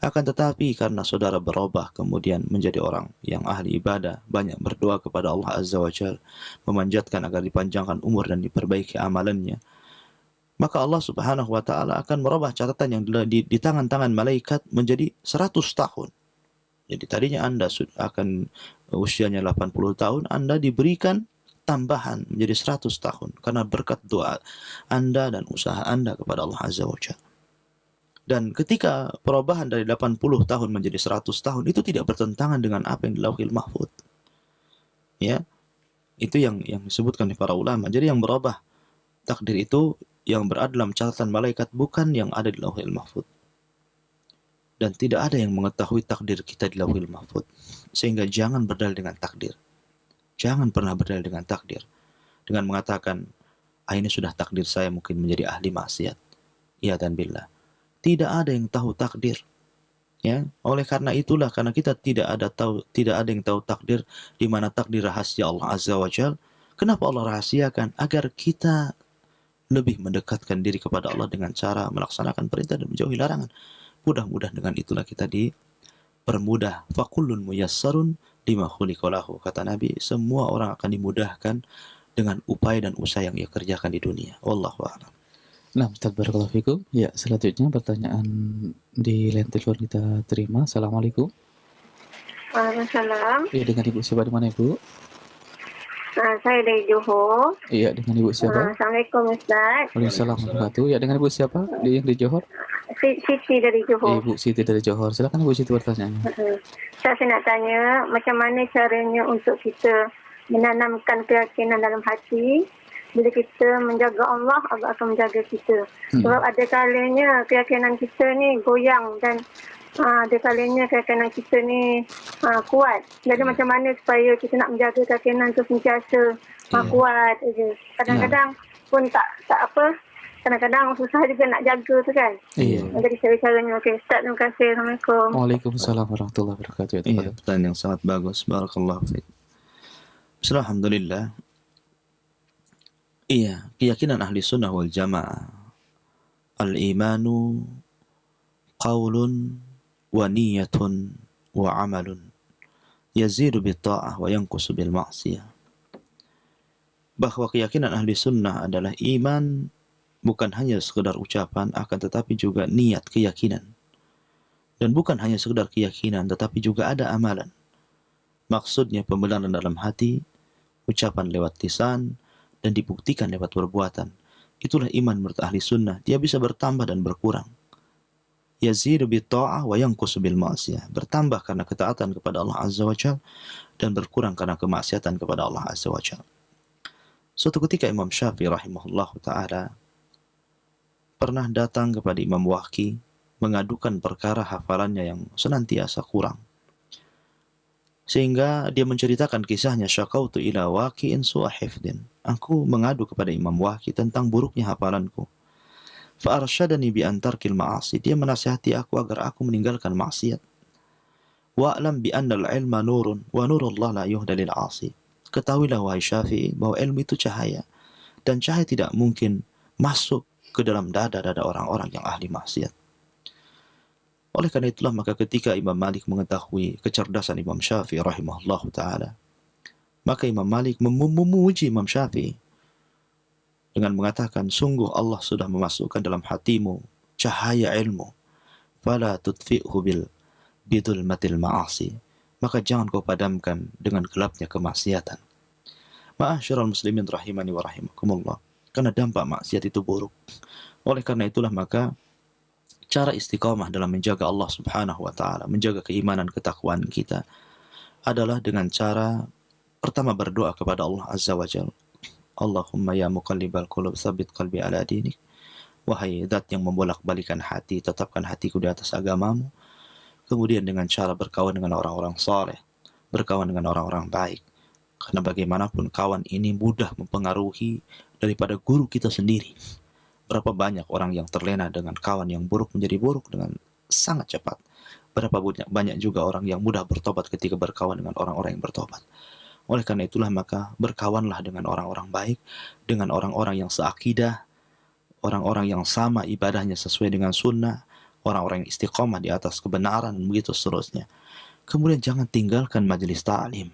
akan tetapi karena saudara berubah kemudian menjadi orang yang ahli ibadah, banyak berdoa kepada Allah Azza wa Jalla, memanjatkan agar dipanjangkan umur dan diperbaiki amalannya, maka Allah Subhanahu wa taala akan merubah catatan yang di tangan-tangan malaikat menjadi 100 tahun. Jadi tadinya Anda akan usianya 80 tahun, Anda diberikan tambahan menjadi 100 tahun karena berkat doa Anda dan usaha Anda kepada Allah Azza wa Jalla. Dan ketika perubahan dari 80 tahun menjadi 100 tahun itu tidak bertentangan dengan apa yang di Lauhil Mahfuz. Ya. Itu yang disebutkan oleh para ulama. Jadi yang berubah takdir itu yang berada dalam catatan malaikat, bukan yang ada di Lauhil Mahfuz. Dan tidak ada yang mengetahui takdir kita di Lauhil Mahfuz. Sehingga jangan berdalil dengan takdir. Jangan pernah berdalil dengan takdir dengan mengatakan, ini sudah takdir saya mungkin menjadi ahli maksiat. Iya dan billah. Tidak ada yang tahu takdir. Ya, oleh karena itulah, karena kita tidak ada yang tahu takdir, di mana takdir rahasia Allah Azza wa Jalla. Kenapa Allah rahasiakan? Agar kita lebih mendekatkan diri kepada Allah dengan cara melaksanakan perintah dan menjauhi larangan. Mudah-mudahan dengan itulah kita dipermudah. Fakullun muyassarun lima khuliqa lahu. Kata Nabi, semua orang akan dimudahkan dengan upaya dan usaha yang ia kerjakan di dunia. Wallahu a'lam. Nah, Ustaz Barakallahu Fikum. Ya, selanjutnya pertanyaan di line telepon kita terima. Assalamualaikum. Waalaikumsalam. Iya, dengan Ibu siapa, di mana Ibu? Saya dari Johor. Iya, dengan Ibu siapa? Assalamualaikum Ustaz. Waalaikumsalam warahmatullahi wabarakatuh. Ya, dengan Ibu siapa? Yang di Johor? Siti dari Johor. Ibu Siti dari Johor. Silakan Ibu Siti pertanyaannya. Saya nak tanya, macam mana caranya untuk kita menanamkan keyakinan dalam hati bila kita menjaga Allah, Allah akan menjaga kita. Sebab ada kalanya keyakinan kita ni goyang dan ada kalanya keyakinan kita ni kuat. Jadi macam mana supaya kita nak menjaga keyakinan tu sentiasa kuat je. Kadang-kadang pun tak apa. Kadang-kadang susah juga nak jaga tu kan. Jadi cara-caranya. Okey, Ustaz, terima kasih. Assalamualaikum. Waalaikumsalam warahmatullahi wabarakatuh. Iya, pertanyaan yang sangat bagus. Barakallahu fiik. Alhamdulillah. Iya, keyakinan ahli sunnah wal jamaah. Al-imanu qawlun wa niyatun wa amalun. Yazidu bitta'ah wa yankusu bil ma'siyah. Bahwa keyakinan ahli sunnah adalah iman bukan hanya sekedar ucapan, akan tetapi juga niat, keyakinan. Dan bukan hanya sekedar keyakinan, tetapi juga ada amalan. Maksudnya pembenaran dalam hati, ucapan lewat lisan, dan dibuktikan lewat perbuatan. Itulah iman menurut ahli sunnah. Dia bisa bertambah dan berkurang. Yazidu bitta'ah wa yankusu bil ma'siyah. Bertambah karena ketaatan kepada Allah Azza wa Jalla dan berkurang karena kemaksiatan kepada Allah Azza wa Jalla. Suatu ketika Imam Syafi'i rahimahullah ta'ala pernah datang kepada Imam Waqi mengadukan perkara hafalannya yang senantiasa kurang. Sehingga dia menceritakan kisahnya, syakautu ila waqi'in su'a hifdin. Aku mengadu kepada Imam Waqi tentang buruknya hafalanku. Fa arsyadani bi antarkil ma'asi. Dia menasihati aku agar aku meninggalkan maksiat. Wa'lam bi anna al-ilma nurun wa nurullah la yuhda lil 'asi. Ketahuilah wahai Syafi'i bahwa ilmu itu cahaya, dan cahaya tidak mungkin masuk ke dalam dada-dada orang-orang yang ahli maksiat. Oleh karena itulah maka ketika Imam Malik mengetahui kecerdasan Imam Syafi'i rahimahullah ta'ala, maka Imam Malik memuji Imam Syafi'i dengan mengatakan, sungguh Allah sudah memasukkan dalam hatimu cahaya ilmu, fala tudfi'hu bidulmatil ma'asi, maka jangan kau padamkan dengan gelapnya kemaksiatan. Ma'asyiral muslimin rahimani wa rahimakumullah, karena dampak maksiat itu buruk. Oleh karena itulah maka cara istiqamah dalam menjaga Allah subhanahu wa ta'ala, menjaga keimanan ketakwaan kita, adalah dengan cara pertama berdoa kepada Allah azza wa jalla. Allahumma ya muqallibal qulub tsabbit qalbi ala dinik. Wahai zat yang membolak-balikan hati, tetapkan hatiku di atas agamamu. Kemudian dengan cara berkawan dengan orang-orang saleh, berkawan dengan orang-orang baik. Karena bagaimanapun kawan ini mudah mempengaruhi daripada guru kita sendiri. Berapa banyak orang yang terlena dengan kawan yang buruk menjadi buruk dengan sangat cepat. Berapa banyak juga orang yang mudah bertobat ketika berkawan dengan orang-orang yang bertobat. Oleh karena itulah maka berkawanlah dengan orang-orang baik, dengan orang-orang yang seakidah, orang-orang yang sama ibadahnya sesuai dengan sunnah, orang-orang yang istiqomah di atas kebenaran, dan begitu seterusnya. Kemudian jangan tinggalkan majelis ta'lim.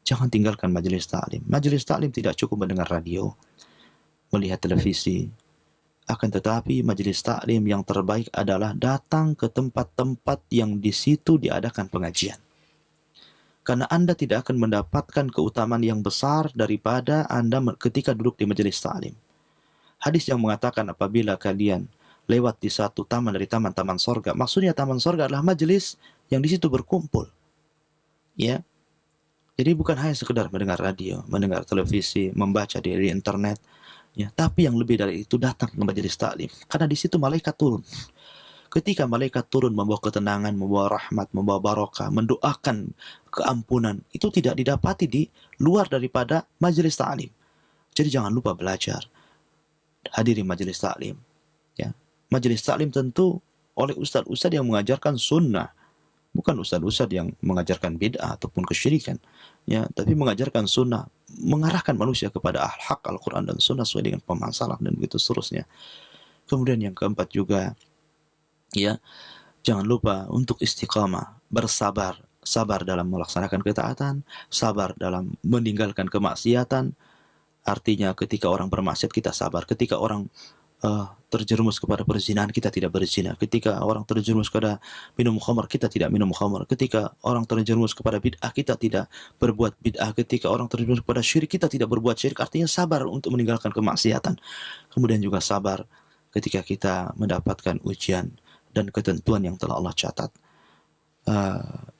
Jangan tinggalkan majelis ta'lim. Majelis ta'lim tidak cukup mendengar radio, melihat televisi. Akan tetapi majelis ta'lim yang terbaik adalah datang ke tempat-tempat yang di situ diadakan pengajian. Karena Anda tidak akan mendapatkan keutamaan yang besar daripada Anda ketika duduk di majelis ta'lim. Hadis yang mengatakan apabila kalian lewat di satu taman dari taman-taman sorga, maksudnya taman sorga adalah majelis yang di situ berkumpul. Ya, jadi bukan hanya sekedar mendengar radio, mendengar televisi, membaca di internet, ya, tapi yang lebih dari itu datang ke majelis taklim, karena di situ malaikat turun. Ketika malaikat turun membawa ketenangan, membawa rahmat, membawa barokah, mendoakan keampunan, itu tidak didapati di luar daripada majelis taklim. Jadi jangan lupa belajar, hadiri majelis taklim. Ya, majelis taklim tentu oleh ustadz-ustadz yang mengajarkan sunnah, bukan ustadz-ustadz yang mengajarkan bid'ah ataupun kesyirikan, ya, tapi mengajarkan sunnah, mengarahkan manusia kepada hak Al-Quran dan sunnah sesuai dengan pemahaman salaf dan begitu seterusnya. Kemudian yang keempat juga, ya, jangan lupa untuk istiqamah, bersabar, sabar dalam melaksanakan ketaatan, sabar dalam meninggalkan kemaksiatan. Artinya ketika orang bermaksiat kita sabar, ketika orang terjerumus kepada perzinahan kita tidak berzina, ketika orang terjerumus kepada minum khamar kita tidak minum khamar, ketika orang terjerumus kepada bid'ah kita tidak berbuat bid'ah, ketika orang terjerumus kepada syirik kita tidak berbuat syirik. Artinya sabar untuk meninggalkan kemaksiatan. Kemudian juga sabar ketika kita mendapatkan ujian dan ketentuan yang telah Allah catat.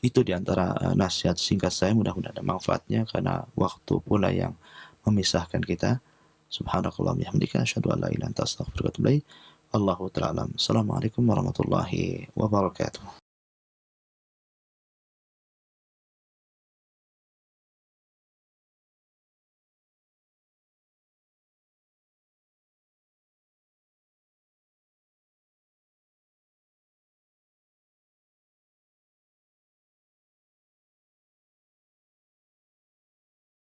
Itu diantara nasihat singkat saya, mudah-mudahan ada manfaatnya karena waktu pula yang memisahkan kita. Subhanakallah bihamdika asyhadu an la ilaha illa anta astaghfiruka wa atubu ilaik. Allahu ta'ala alam. Assalamualaikum warahmatullahi wabarakatuh.